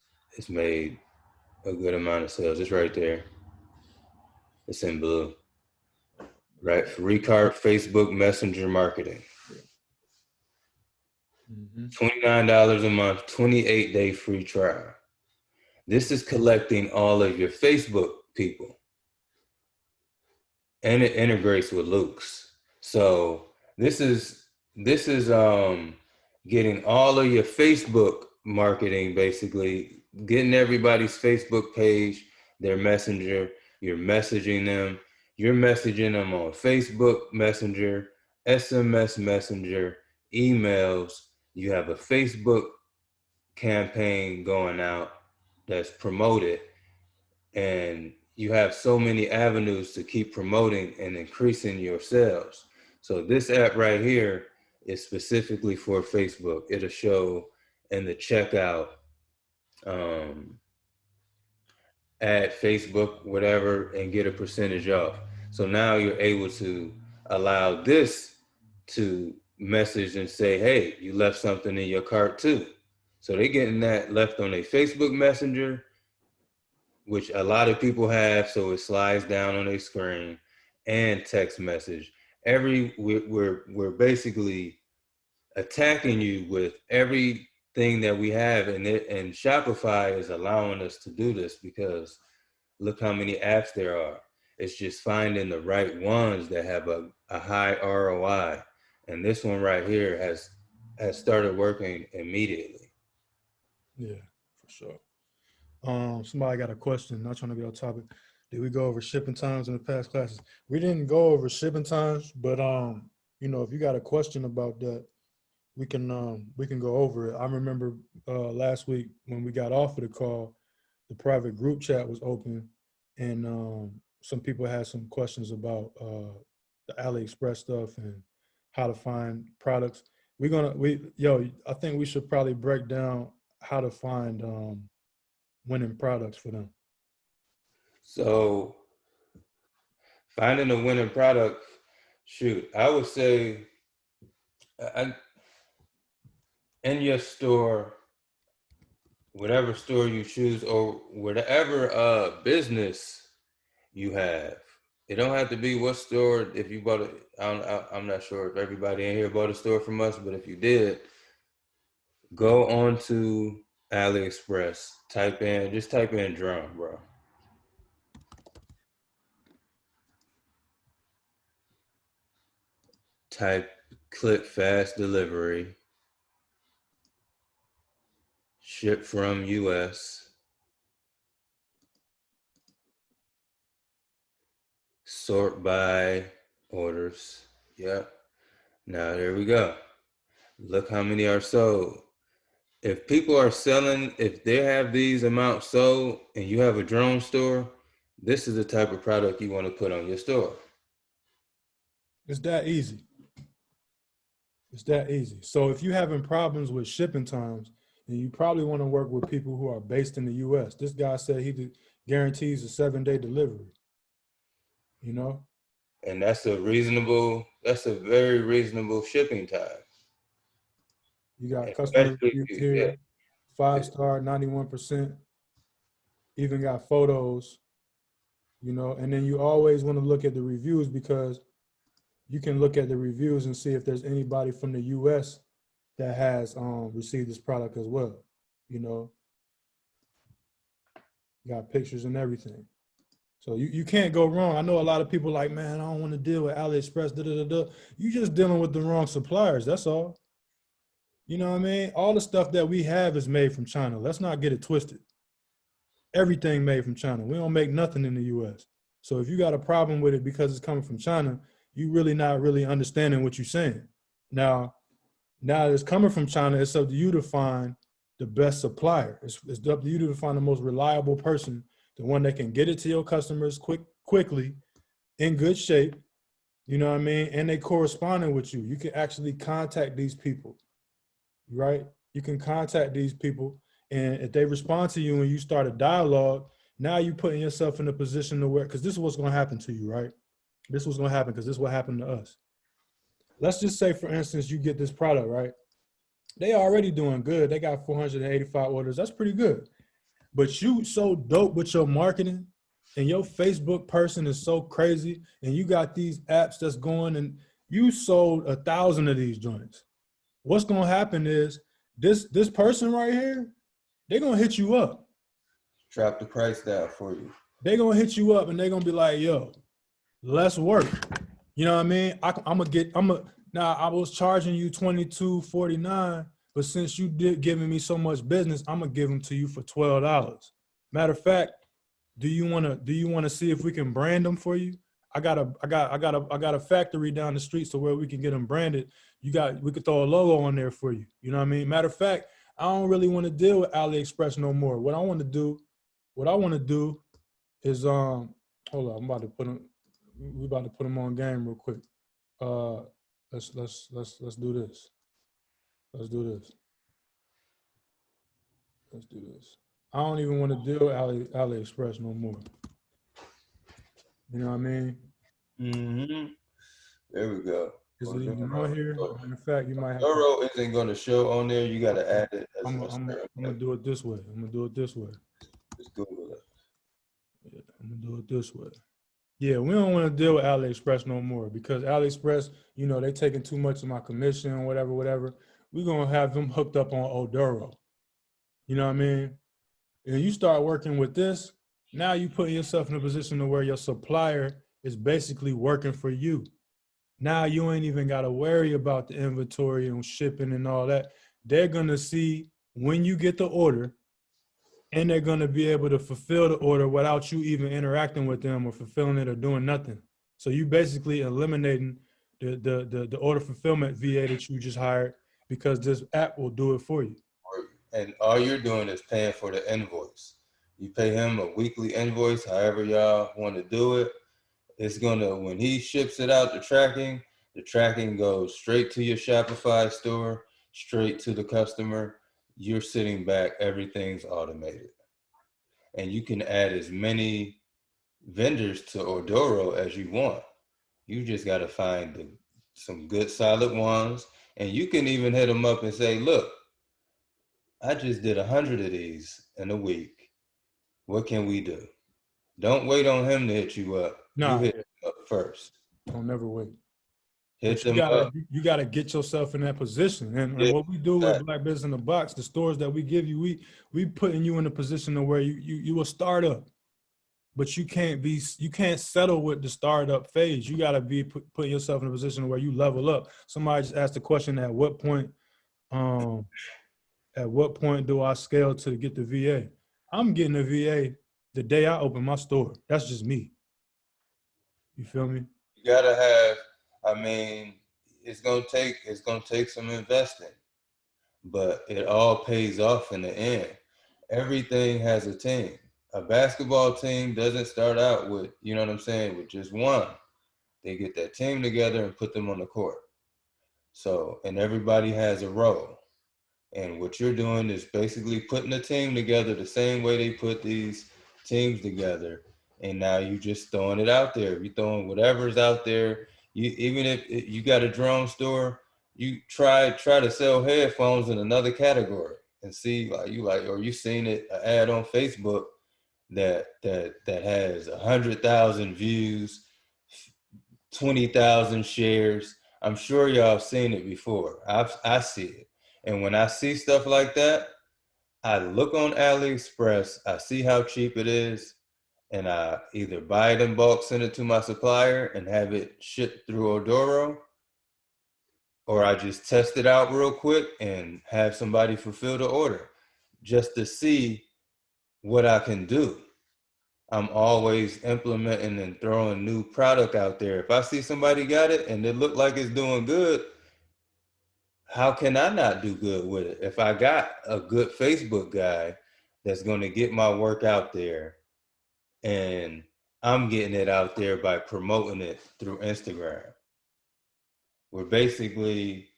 made a good amount of sales. It's right there. It's in blue. Right. Recart Facebook Messenger marketing. $29 a month, 28-day free trial. This is collecting all of your Facebook people, and it integrates with Luke's. So this is getting all of your Facebook marketing, basically getting everybody's Facebook page, their messenger. You're messaging them. You're messaging them on Facebook Messenger, SMS Messenger, emails. You have a Facebook campaign going out that's promoted, and you have so many avenues to keep promoting and increasing your sales. So this app right here is specifically for Facebook. It'll show in the checkout, add Facebook, whatever, and get a percentage off. So now you're able to allow this to message and say, hey, you left something in your cart too. So they're getting that left on a Facebook Messenger, which a lot of people have, so it slides down on their screen, and text message. We're basically attacking you with everything that we have, and Shopify is allowing us to do this because look how many apps there are. It's just finding the right ones that have a high ROI, and this one right here has started working immediately. Yeah, for sure. Somebody got a question, not trying to get off topic. Did we go over shipping times in the past classes? We didn't go over shipping times, but if you got a question about that, we can go over it. I remember last week when we got off of the call, the private group chat was open, and some people had some questions about the AliExpress stuff and how to find products. I think we should probably break down how to find winning products for them. So finding a winning product, shoot, I would say in your store, whatever store you choose, or whatever business you have. It don't have to be what store. If you bought it, I'm not sure if everybody in here bought a store from us, but if you did, go on to AliExpress. Just type in drone, bro. Click fast delivery. Ship from US. Sort by orders. Yep. Now there we go. Look how many are sold. If people are selling, if they have these amounts sold and you have a drone store, this is the type of product you want to put on your store. It's that easy. It's that easy. So if you're having problems with shipping times, then you probably want to work with people who are based in the US. This guy said he guarantees a 7-day delivery. You know? And that's a very reasonable shipping time. You got customer Especially reviews here, 5-star, 91%, even got photos, you know, and then you always want to look at the reviews because you can look at the reviews and see if there's anybody from the US that has received this product as well. You know, got pictures and everything. So you can't go wrong. I know a lot of people like, man, I don't want to deal with AliExpress, da, da, da, da. You just dealing with the wrong suppliers, that's all. You know what I mean? All the stuff that we have is made from China. Let's not get it twisted. Everything made from China. We don't make nothing in the US. So if you got a problem with it because it's coming from China, you really not really understanding what you're saying. Now that it's coming from China, it's up to you to find the best supplier. It's up to you to find the most reliable person, the one that can get it to your customers quickly, in good shape, you know what I mean? And they corresponding with you. You can actually contact these people, right? You can contact these people, and if they respond to you and you start a dialogue, now you're putting yourself in a position to where, because this is what's going to happen to you, right? This was going to happen because this is what happened to us. Let's just say, for instance, you get this product, right? They already doing good. They got 485 orders. That's pretty good. But you so dope with your marketing, and your Facebook person is so crazy, and you got these apps that's going, and you sold 1,000 of these joints. What's gonna happen is this person right here, they're gonna hit you up. Drop the price down for you. They're gonna hit you up and they're gonna be like, yo, let's work. You know what I mean? Now I was charging you $22.49, but since you did giving me so much business, I'm gonna give them to you for $12. Matter of fact, do you wanna see if we can brand them for you? I got a factory down the street, so where we can get them branded. We could throw a logo on there for you. You know what I mean? Matter of fact, I don't really want to deal with AliExpress no more. What I want to do is hold on, we about to put them on game real quick. Let's do this. Let's do this. Let's do this. I don't even want to deal with AliExpress no more. You know what I mean? Mm-hmm. There we go. Is it even on here? Matter of fact, you might have Euro isn't going to show on there. You got to add it. I'm gonna do it this way. Just Google it. Yeah, I'm gonna do it this way. Yeah, we don't want to deal with AliExpress no more because AliExpress, you know, they taking too much of my commission, whatever. We're gonna have them hooked up on Odoro. You know what I mean? And you start working with this, now you putting yourself in a position to where your supplier is basically working for you. Now you ain't even got to worry about the inventory and shipping and all that. They're going to see when you get the order, and they're going to be able to fulfill the order without you even interacting with them or fulfilling it or doing nothing. So you basically eliminating the order fulfillment VA that you just hired because this app will do it for you. And all you're doing is paying for the invoice. You pay him a weekly invoice, however y'all want to do it. It's gonna, when he ships it out, the tracking goes straight to your Shopify store, straight to the customer. You're sitting back, everything's automated. And you can add as many vendors to Odoro as you want. You just got to find some good solid ones. And you can even hit them up and say, look, I just did 100 of these in a week. What can we do? Don't wait on him to hit you up. You Nah, hit him up first. don't never wait. Hit But you them gotta up. you gotta get yourself in that position. And Yeah, what we do with that- Black Business in the Box, the stores that we give you, we putting you in a position of where you a startup. But you can't settle with the startup phase. You gotta be put yourself in a position where you level up. Somebody just asked the question, um at what point do I scale to get the VA? I'm getting the VA the day I open my store. That's just me. You feel me? you gotta have. I mean, it's gonna take some investing, but it all pays off in the end. Everything has a team. A basketball team doesn't start out with, you know what I'm saying, with just one. They get that team together and put them on the court. So, and everybody has a role. And what you're doing is basically putting a team together the same way they put these teams together. And now you just throwing it out there. You throwing whatever's out there. You even if you got a drone store, you try to sell headphones in another category and see or you seen it an ad on Facebook that has 100,000 views, 20,000 shares. I'm sure y'all have seen it before. I see it. And when I see stuff like that, I look on AliExpress, I see how cheap it is, and I either buy it in bulk, send it to my supplier, and have it shipped through Odoro, or I just test it out real quick and have somebody fulfill the order just to see what I can do. I'm always implementing and throwing new product out there. If I see somebody got it and it look like it's doing good, how can I not do good with it? If I got a good Facebook guy that's going to get my work out there and I'm getting it out there by promoting it through Instagram. We're basically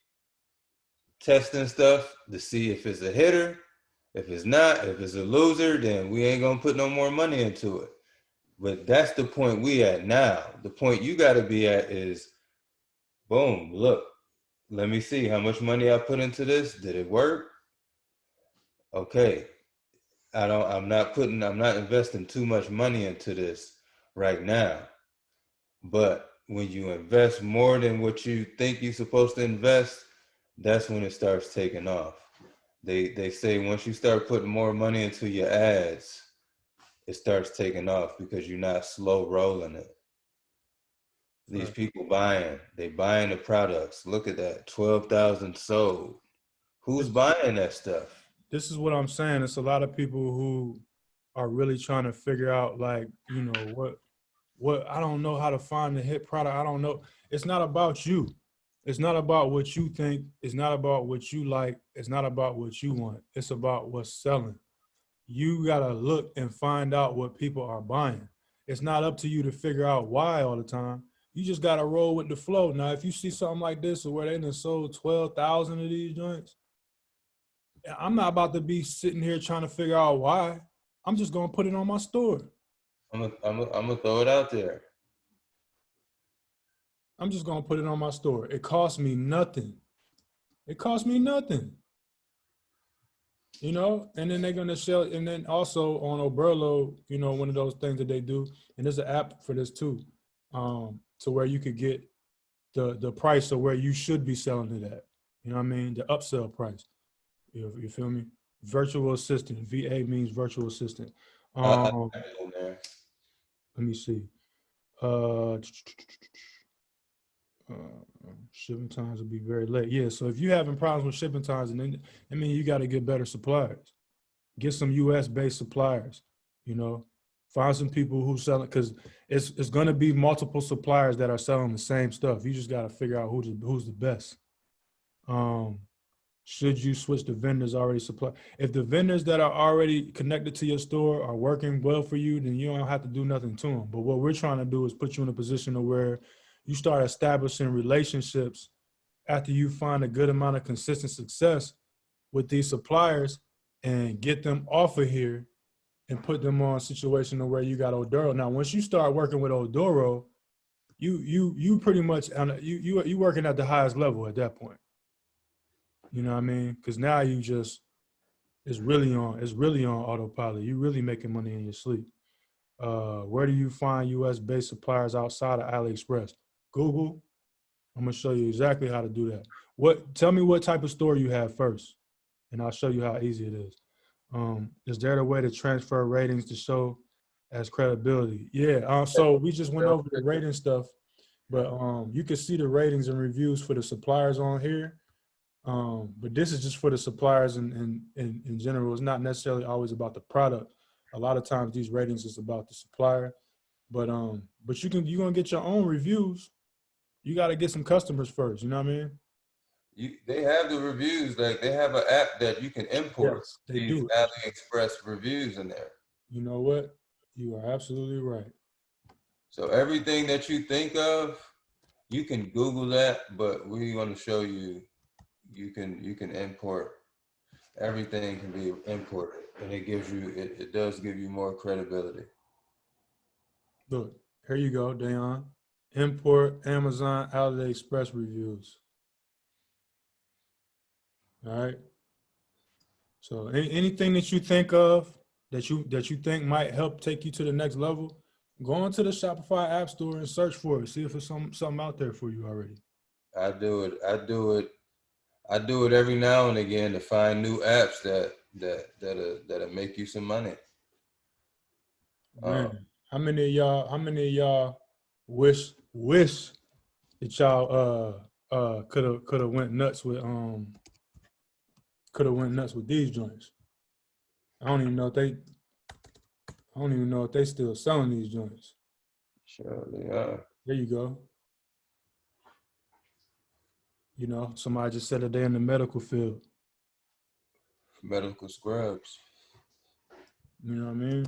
testing stuff to see if it's a hitter. If it's not, if it's a loser, then we ain't going to put no more money into it. But that's the point we at now. The point you got to be at is, boom, look, let me see how much money I put into this. Did it work? Okay. I'm not investing too much money into this right now. But when you invest more than what you think you're supposed to invest, that's when it starts taking off. They say once you start putting more money into your ads, it starts taking off because you're not slow rolling it. These Right. people they buying the products. Look at that, 12,000 sold. Who's This buying that stuff? this is what I'm saying. It's a lot of people who are really trying to figure out, like, what I don't know how to find the hit product. I don't know. It's not about you. It's not about what you think. It's not about what you like. It's not about what you want. It's about what's selling. You gotta look and find out what people are buying. It's not up to you to figure out why all the time. You just gotta roll with the flow. Now, if you see something like this, or where they done sold 12,000 of these joints, I'm not about to be sitting here trying to figure out why. I'm just gonna put it on my store. I'm gonna throw it out there. I'm just gonna put it on my store. It costs me nothing. It costs me nothing. And then they're gonna sell, and then also on Oberlo, one of those things that they do, and there's an app for this too, to where you could get the price of where you should be selling it at. You know what I mean? The upsell price. You feel me? Virtual assistant. VA means virtual assistant. I Um, man. Let me see. Uh, Shipping times will be very late. Yeah, so if you're having problems with shipping times, and then you got to get better suppliers. Get some U.S. based suppliers. Find some people who sell it, because it's going to be multiple suppliers that are selling the same stuff. You just got to figure out who's the best. Should you switch the vendors already supply? If the vendors that are already connected to your store are working well for you, then you don't have to do nothing to them. But what we're trying to do is put you in a position of where you start establishing relationships after you find a good amount of consistent success with these suppliers, and get them off of here and put them on a situation where you got Odoro. Now, once you start working with Odoro, you pretty much you working at the highest level at that point. You know what I mean? Because now it's really on autopilot. You really making money in your sleep. Where do you find U.S. based suppliers outside of AliExpress? Google. I'm gonna show you exactly how to do that. Tell me what type of store you have first, and I'll show you how easy it is. Is there a way to transfer ratings to show as credibility? Yeah. So we just went over the rating stuff, but you can see the ratings and reviews for the suppliers on here. But this is just for the suppliers in general. It's not necessarily always about the product. A lot of times these ratings is about the supplier. But you're gonna get your own reviews. You got to get some customers first. You know what I mean? They have the reviews. Like they have an app that you can import Yes, they these do. AliExpress reviews in there. You know what? You are absolutely right. So everything that you think of, you can Google that. But we're going to show you. You can import. Everything can be imported, and it gives you. It does give you more credibility. Look, here you go, Dayon. Import Amazon AliExpress reviews. All right. So anything that you think of that you think might help take you to the next level, go into the Shopify App Store and search for it. See if it's something out there for you already. I do it every now and again to find new apps that'll make you some money. Man, how many of y'all wish that y'all could have went nuts with these joints? I don't even know if they still selling these joints. Sure they are. There you go. You know, somebody just said that they're in the medical field. Medical scrubs. You know what I mean?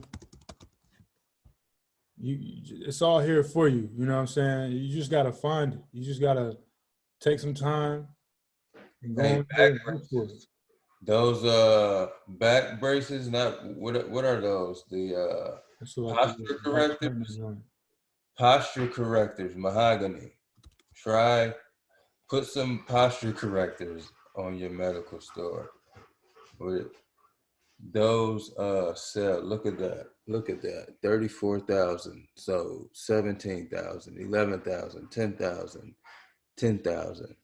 It's all here for you. You know what I'm saying? You just gotta find it. You just gotta take some time and go on there and look for it. Those back braces, not what are those? The posture correctors. Posture correctors, mahogany. Put some posture correctors on your medical store. Those sell. Look at that. 34,000. So 17,000, 11,000, 10,000, 10,000.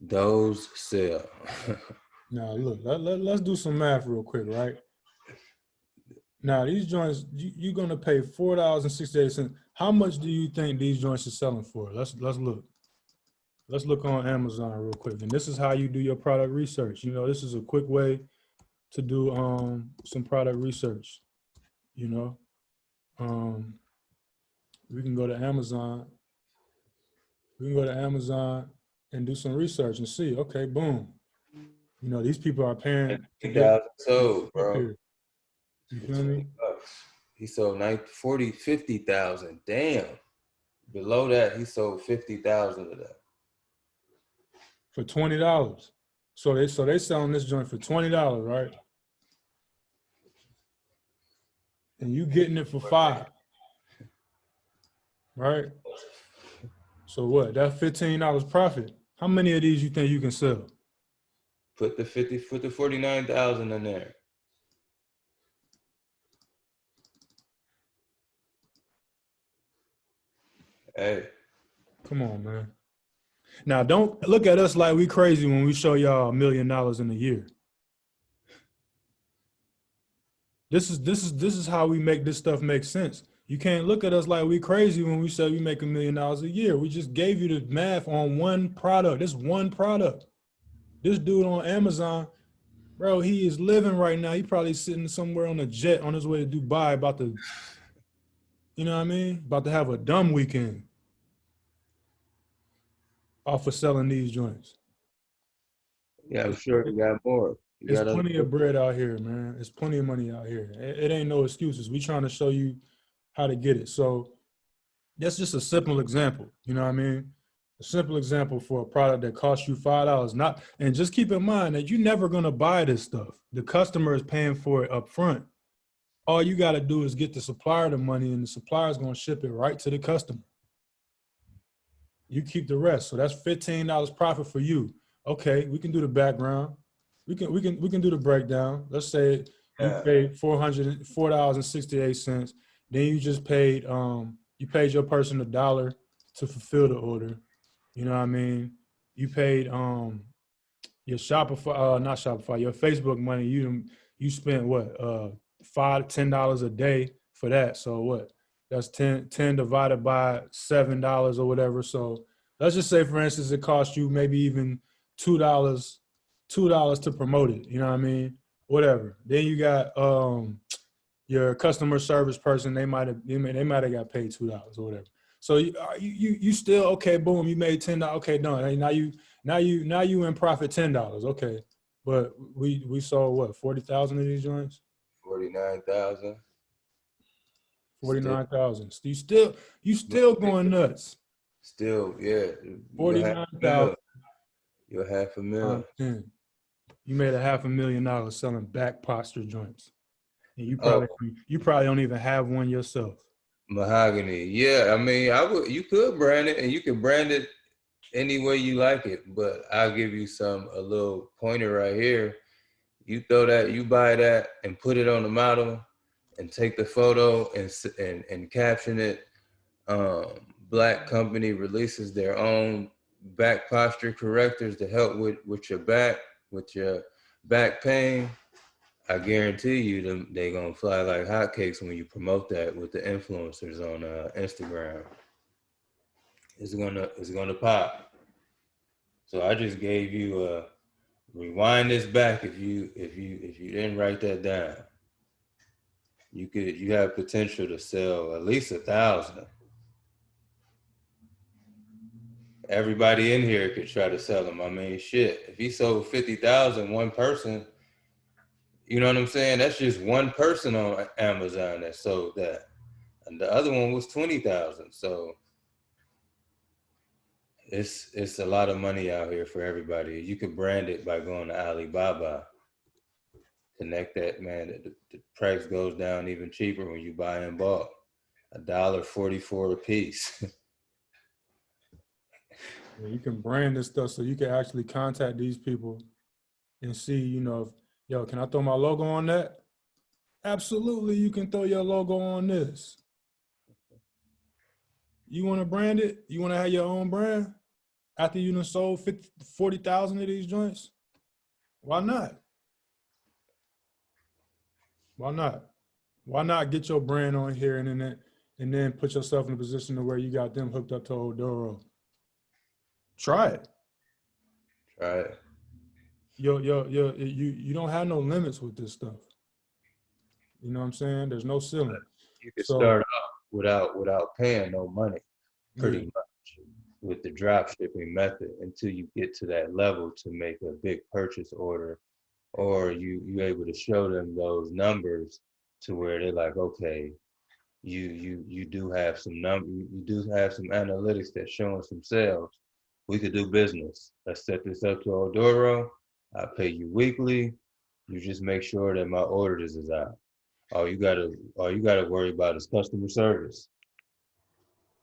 Those sell. Now look, let's do some math real quick, right? Now these joints, you're gonna pay $4.68. How much do you think these joints are selling for? Let's look. Let's look on Amazon real quick. And this is how you do your product research. You know, this is a quick way to do some product research. You know, we can go to Amazon. We can go to Amazon and do some research and see. Okay, boom. You know, these people are paying. 50,000 sold, bro. You feel me? He sold 50,000. Damn. Below that, he sold 50,000 of that. For $20. So they selling this joint for $20, right? And you getting it for $5. Right? So what? That's $15 profit. How many of these you think you can sell? Put the 49,000 in there. Hey. Come on, man. Now don't look at us like we crazy when we show y'all $1 million in a year. This is how we make this stuff make sense. You can't look at us like we crazy when we say we make $1 million a year. We just gave you the math on one product. This one product. This dude on Amazon, bro, he is living right now. He probably sitting somewhere on a jet on his way to Dubai about to, you know what I mean? About to have a dumb weekend off of selling these joints. Yeah, I'm sure you got more. There's plenty of bread out here, man. There's plenty of money out here. It ain't no excuses. We trying to show you how to get it. So that's just a simple example. You know what I mean? A simple example for a product that costs you $5. And just keep in mind that you're never gonna buy this stuff. The customer is paying for it up front. All you gotta do is get the supplier the money, and the supplier is gonna ship it right to the customer. You keep the rest. So that's $15 profit for you. Okay, we can do the background. We can do the breakdown. Let's say you paid $4.68. Then you just paid your person $1 to fulfill the order. You know what I mean? You paid your Shopify, not Shopify, your Facebook money. You spent what $5-10 a day for that. So what? That's 10 divided by $7 or whatever. So let's just say, for instance, it costs you maybe even $2 to promote it. You know what I mean? Whatever. Then you got your customer service person. They might have got paid $2 or whatever. So you still okay? Boom, you made $10. Okay, done. Hey, now you in profit $10. Okay, but we sold what 40,000 of these joints. 49,000. Still, 49,000. You still going nuts. still, yeah. You're half a 49,000 mil. You're half a mil. times 10. You made a $500,000 selling back posture joints, and you Oh, probably don't even have one yourself. mahogany. Yeah, I mean, I would. You could brand it, and you can brand it any way you like it. But I'll give you a little pointer right here. You throw that, you buy that, and put it on the model, and take the photo and caption it. Black company releases their own back posture correctors to help with your back pain. I guarantee you them they gonna fly like hotcakes when you promote that with the influencers on Instagram. It's gonna pop. So I just gave you a rewind this back if you didn't write that down. You have potential to sell at least 1,000. Everybody in here could try to sell them. I mean, shit. If he sold 50,000, one person, you know what I'm saying? That's just one person on Amazon that sold that, and the other one was 20,000. So it's a lot of money out here for everybody. You could brand it by going to Alibaba. Connect that, man. The price goes down even cheaper when you buy in bulk. $1.44 a piece. Yeah, you can brand this stuff so you can actually contact these people and see, if, yo, can I throw my logo on that? Absolutely, you can throw your logo on this. You want to brand it? You want to have your own brand after you done sold 40,000 of these joints? Why not? Why not? Why not get your brand on here and then put yourself in a position to where you got them hooked up to Odoro? Try it. Try it. You don't have no limits with this stuff. You know what I'm saying? There's no ceiling. You could So start off without paying no money, pretty yeah. much, with the drop shipping method until you get to that level to make a big purchase order, or you able to show them those numbers to where they're like, okay, you do have some you do have some analytics that's showing some sales. We could do business. Let's set this up to Odoro. I pay you weekly. You just make sure that my orders is out. All you gotta worry about is customer service.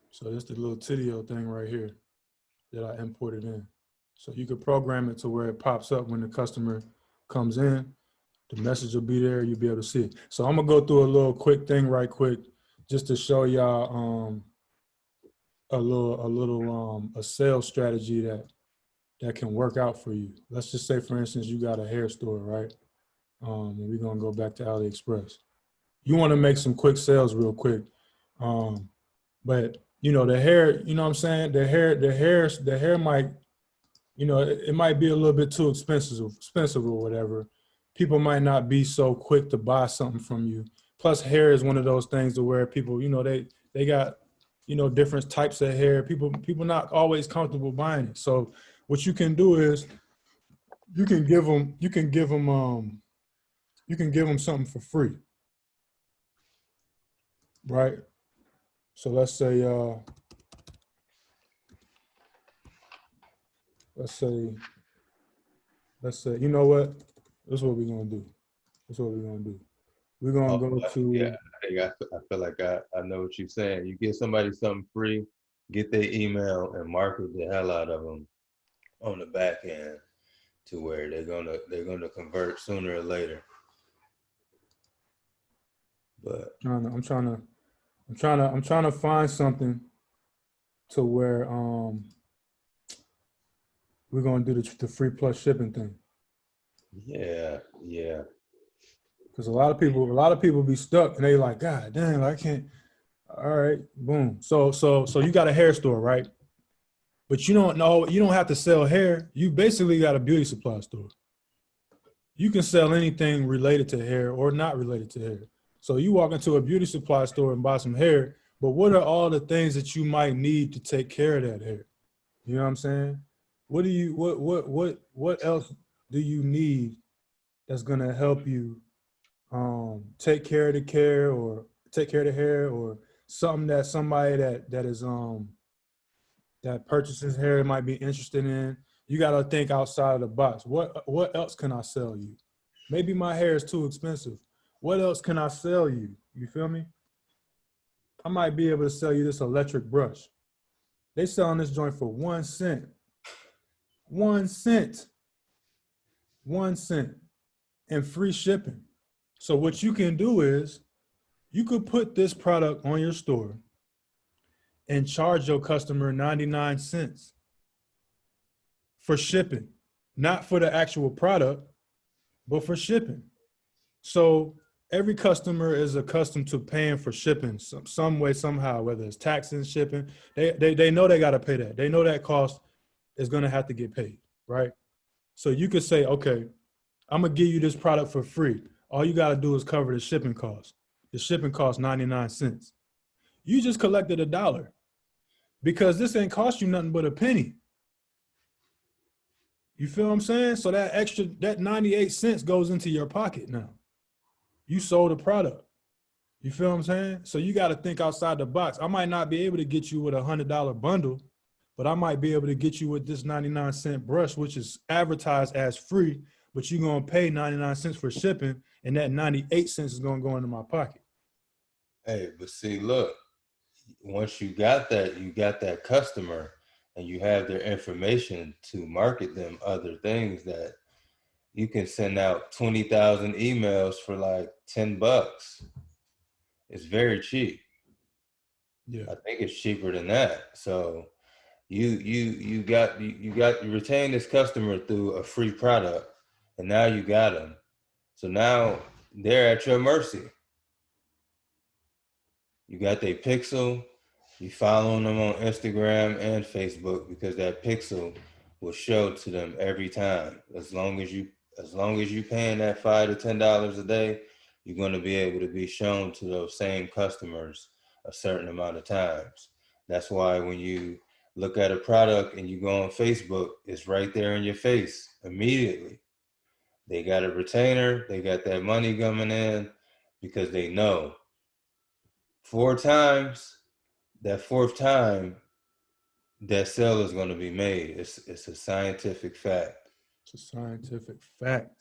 So this the little Tidio thing right here that I imported in. So you could program it to where it pops up when the customer comes in. The message will be there. You'll be able to see it. So I'm gonna go through a little quick thing right quick just to show y'all a sales strategy that can work out for you. Let's just say, for instance, you got a hair store, right? And we're gonna go back to AliExpress. You want to make some quick sales real quick. But the hair, you know what I'm saying? The hair might, it might be a little bit too expensive or whatever. People might not be so quick to buy something from you. Plus, hair is one of those things to where people, they got, different types of hair. People not always comfortable buying it. So what you can do is you can give them something for free, right? So let's say you know what? This is what we're gonna do. This is what we're gonna do. We're gonna Oh, go yeah, to I feel like I know what you're saying. You give somebody something free, get their email and market the hell out of them on the back end to where they're gonna convert sooner or later. But I'm trying to find something to where we're gonna do the free plus shipping thing. Yeah, yeah. Because a lot of people be stuck and they like, God damn, I can't. All right, boom. So you got a hair store, right? But you don't know, you don't have to sell hair. You basically got a beauty supply store. You can sell anything related to hair or not related to hair. So you walk into a beauty supply store and buy some hair, but what are all the things that you might need to take care of that hair? You know what I'm saying? What else do you need that's gonna help you take care of the care or take care of the hair or something that somebody that is that purchases hair might be interested in. You got to think outside of the box. What else can I sell you? Maybe my hair is too expensive. What else can I sell you? You feel me? I might be able to sell you this electric brush. They selling this joint for 1 cent. 1 cent. 1 cent. And free shipping. So what you can do is you could put this product on your store and charge your customer 99 cents for shipping, not for the actual product, but for shipping. So every customer is accustomed to paying for shipping some way, somehow, whether it's taxes, shipping. They know they got to pay that. They know that cost is going to have to get paid, right? So you could say, okay, I'm going to give you this product for free. All you got to do is cover the shipping cost. The shipping cost 99 cents. You just collected $1 because this ain't cost you nothing but a penny. You feel what I'm saying? So that 98 cents goes into your pocket now. You sold a product. You feel what I'm saying? So you got to think outside the box. I might not be able to get you with $100 bundle, but I might be able to get you with this 99-cent brush, which is advertised as free, but you're going to pay 99 cents for shipping, and that 98 cents is going to go into my pocket. Hey, but see, look, once you got that customer and you have their information to market them other things that you can send out 20,000 emails for like $10. It's very cheap. Yeah. I think it's cheaper than that. So you retain this customer through a free product, and now you got them. So now they're at your mercy. You got their pixel. You following them on Instagram and Facebook because that pixel will show to them every time. As long as you paying that $5 to $10 a day, you're going to be able to be shown to those same customers a certain amount of times. That's why when you look at a product and you go on Facebook, it's right there in your face immediately. They got a retainer, they got that money coming in because they know 4 times, that 4th time, that sale is going to be made. It's a scientific fact. It's a scientific fact.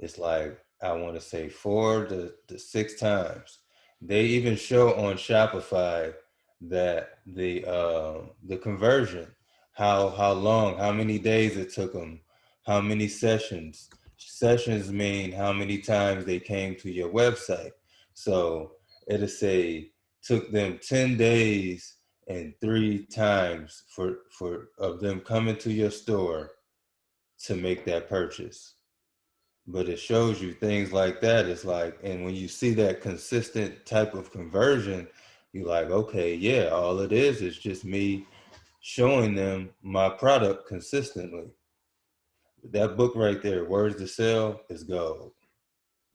It's like, I want to say 4 to 6 times. They even show on Shopify that the conversion, how long, how many days it took them, how many sessions. Sessions mean how many times they came to your website. So it'll say took them 10 days and 3 times for of them coming to your store to make that purchase. But it shows you things like that. It's like, and when you see that consistent type of conversion, you're like, okay, yeah, all it is just me showing them my product consistently. That book right there, Words to Sell, is gold.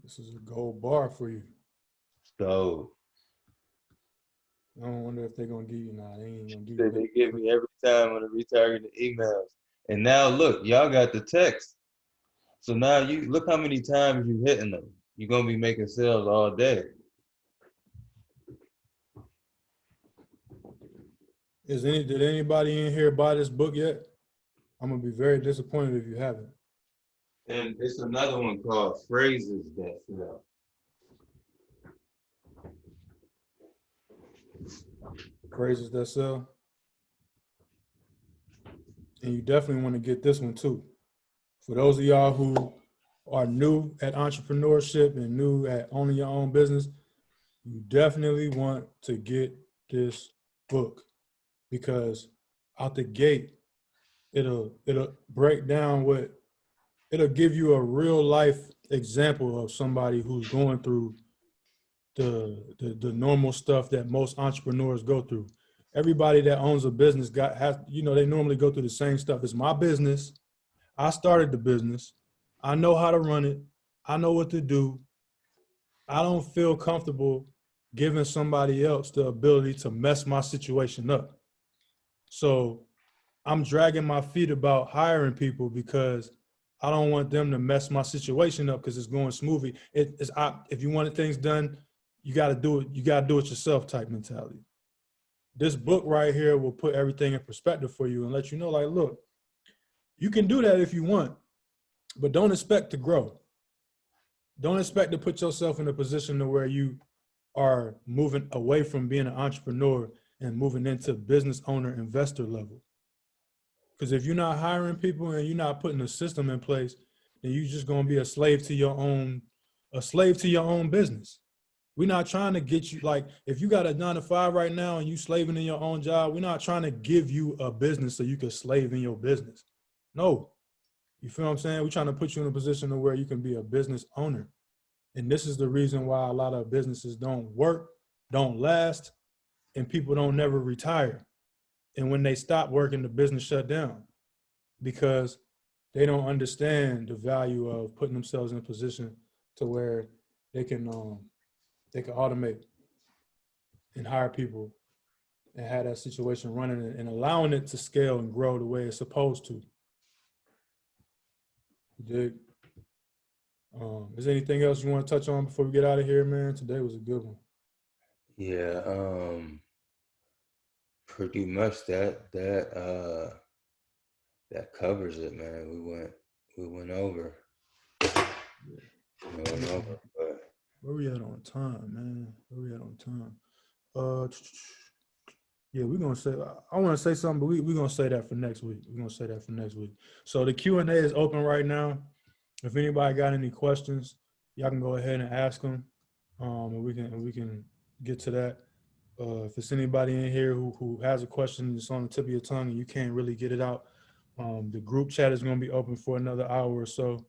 This is a gold bar for you. Gold. I don't wonder if they're gonna give you now. They ain't gonna give That you they give me every time when I retarget the emails. And now look, y'all got the text. So now you look how many times you hitting them. You're gonna be making sales all day. Did anybody in here buy this book yet? I'm gonna be very disappointed if you haven't. And it's another one called Phrases That Sell. Phrases that sell. And you definitely want to get this one too. For those of y'all who are new at entrepreneurship and new at owning your own business, you definitely want to get this book because out the gate, it'll break down it'll give you a real life example of somebody who's going through the normal stuff that most entrepreneurs go through. Everybody that owns a business they normally go through the same stuff. It's my business. I started the business. I know how to run it. I know what to do. I don't feel comfortable giving somebody else the ability to mess my situation up. So I'm dragging my feet about hiring people because I don't want them to mess my situation up because it's going smoothly. If you want things done, you got to do it. You got to do it yourself type mentality. This book right here will put everything in perspective for you and let you know, like, look, you can do that if you want, but don't expect to grow. Don't expect to put yourself in a position to where you are moving away from being an entrepreneur and moving into business owner, investor level. Because if you're not hiring people and you're not putting a system in place, then you're just going to be a slave to your own business. We're not trying to get you, like, if you got a 9 to 5 right now and you slaving in your own job, we're not trying to give you a business so you can slave in your business. No. You feel what I'm saying? We're trying to put you in a position to where you can be a business owner. And this is the reason why a lot of businesses don't work, don't last, and people don't never retire. And when they stop working, the business shut down because they don't understand the value of putting themselves in a position to where they can automate and hire people and have that situation running and allowing it to scale and grow the way it's supposed to. You dig? Is there anything else you want to touch on before we get out of here, man? Today was a good one. Yeah, pretty much that covers it, man. We went over. We went over, but where we at on time, man? Where we at on time? Yeah, we're gonna say. I want to say something, but we're gonna say that for next week. We're gonna say that for next week. So the Q&A is open right now. If anybody got any questions, y'all can go ahead and ask them, and we can get to that. If it's anybody in here who has a question that's on the tip of your tongue and you can't really get it out, the group chat is going to be open for another hour or so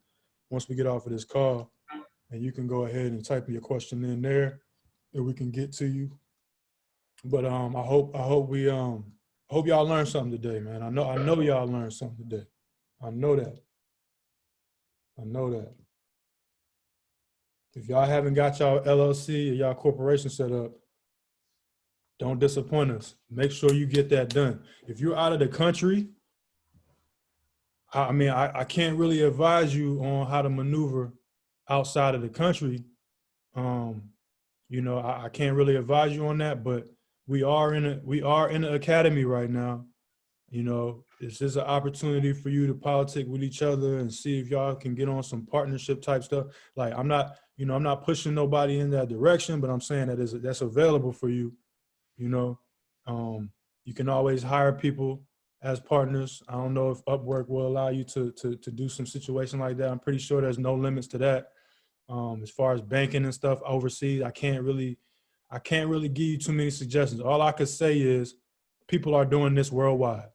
once we get off of this call, and you can go ahead and type your question in there and we can get to you. But I hope y'all learned something today, man. I know y'all learned something today. I know that. If y'all haven't got y'all LLC or y'all corporation set up, don't disappoint us. Make sure you get that done. If you're out of the country, I can't really advise you on how to maneuver outside of the country. I can't really advise you on that, but we are in an academy right now. This is an opportunity for you to politic with each other and see if y'all can get on some partnership type stuff. Like I'm not pushing nobody in that direction, but I'm saying that's available for you. You can always hire people as partners. I don't know if Upwork will allow you to do some situation like that. I'm pretty sure there's no limits to that. As far as banking and stuff overseas, I can't really give you too many suggestions. All I could say is people are doing this worldwide.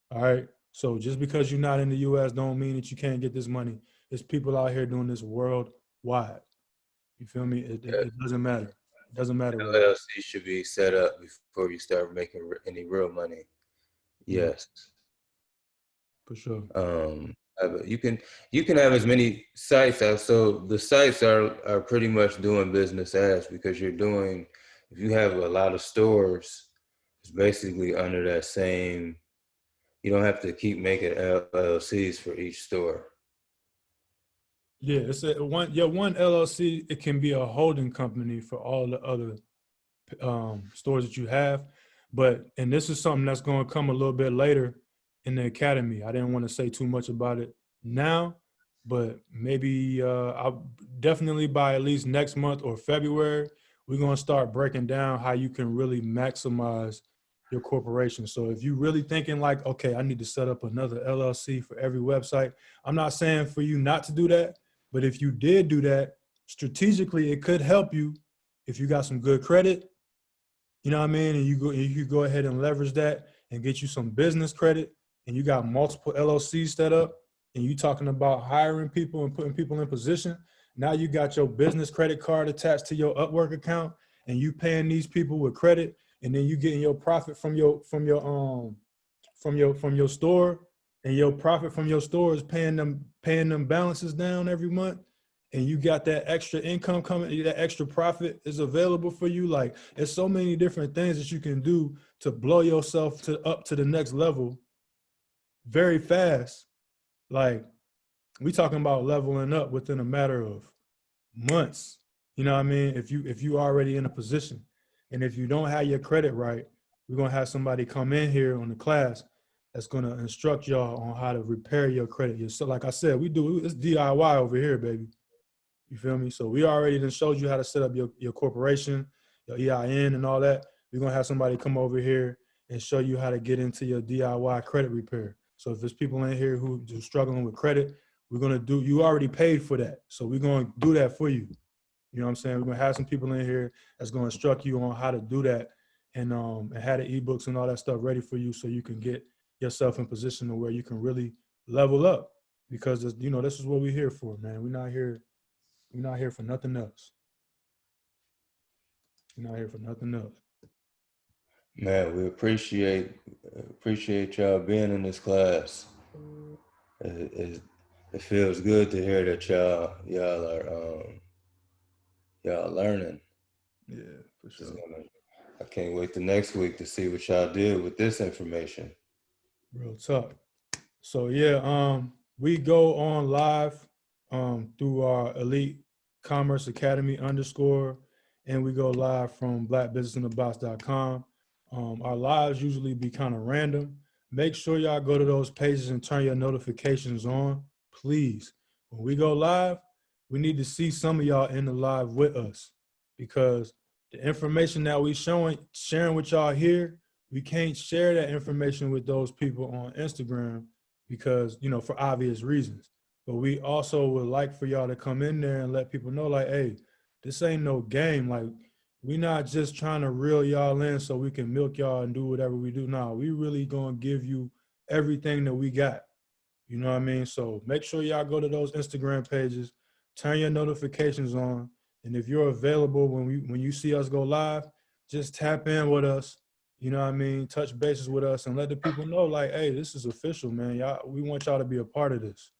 All right. So just because you're not in the US don't mean that you can't get this money. There's people out here doing this worldwide. You feel me? It doesn't matter. It doesn't matter. LLC should be set up before you start making any real money. Yes. For sure. You can have as many sites as, so the sites are pretty much doing business as, because if you have a lot of stores, it's basically under that same, you don't have to keep making LLCs for each store. Yeah, one LLC, it can be a holding company for all the other stores that you have. And this is something that's going to come a little bit later in the academy. I didn't want to say too much about it now, but maybe I'll definitely by at least next month or February, we're going to start breaking down how you can really maximize your corporation. So if you're really thinking like, okay, I need to set up another LLC for every website, I'm not saying for you not to do that, but if you did do that, strategically, it could help you if you got some good credit, you know what I mean? And you go ahead and leverage that and get you some business credit and you got multiple LLCs set up, and you talking about hiring people and putting people in position, now you got your business credit card attached to your Upwork account, and you paying these people with credit, and then you getting your profit from your store, and your profit from your store is paying them balances down every month, and you got that extra income coming, that extra profit is available for you. Like, there's so many different things that you can do to blow yourself up to the next level very fast. Like, we talking about leveling up within a matter of months. You know what I mean? If you already in a position, and if you don't have your credit right, we're gonna have somebody come in here on the class that's gonna instruct y'all on how to repair your credit. So like I said, it's DIY over here, baby. You feel me? So we already done showed you how to set up your corporation, your EIN and all that. We're gonna have somebody come over here and show you how to get into your DIY credit repair. So if there's people in here who are struggling with credit, you already paid for that. So we're gonna do that for you. You know what I'm saying? We're gonna have some people in here that's gonna instruct you on how to do that, and have the ebooks and all that stuff ready for you, so you can get yourself in position to where you can really level up. Because this is what we're here for, man. We're not here for nothing else. We're not here for nothing else. Man, we appreciate y'all being in this class. It feels good to hear that y'all learning. Yeah, for sure. I can't wait the next week to see what y'all did with this information. Real talk. So yeah, we go on live through our Elite Commerce Academy _ and we go live from blackbusinessinthebox.com. Our lives usually be kind of random. Make sure y'all go to those pages and turn your notifications on, please. When we go live, we need to see some of y'all in the live with us, because the information that we sharing with y'all here, we can't share that information with those people on Instagram because, for obvious reasons. But we also would like for y'all to come in there and let people know, like, hey, this ain't no game. Like, we not just trying to reel y'all in so we can milk y'all and do whatever we do. Now, we really gonna give you everything that we got. You know what I mean? So make sure y'all go to those Instagram pages, turn your notifications on, and if you're available when you see us go live, just tap in with us. You know what I mean? Touch bases with us and let the people know, like, hey, this is official, man. We want y'all to be a part of this.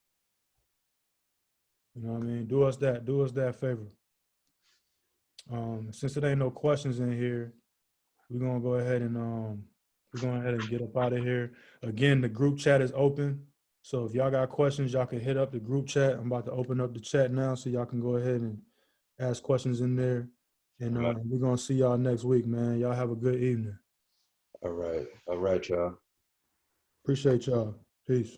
You know what I mean? Do us that favor. Since it ain't no questions in here, we're gonna go ahead and get up out of here. Again, the group chat is open. So if y'all got questions, y'all can hit up the group chat. I'm about to open up the chat now so y'all can go ahead and ask questions in there. And we're gonna see y'all next week, man. Y'all have a good evening. All right, y'all. Appreciate y'all. Peace.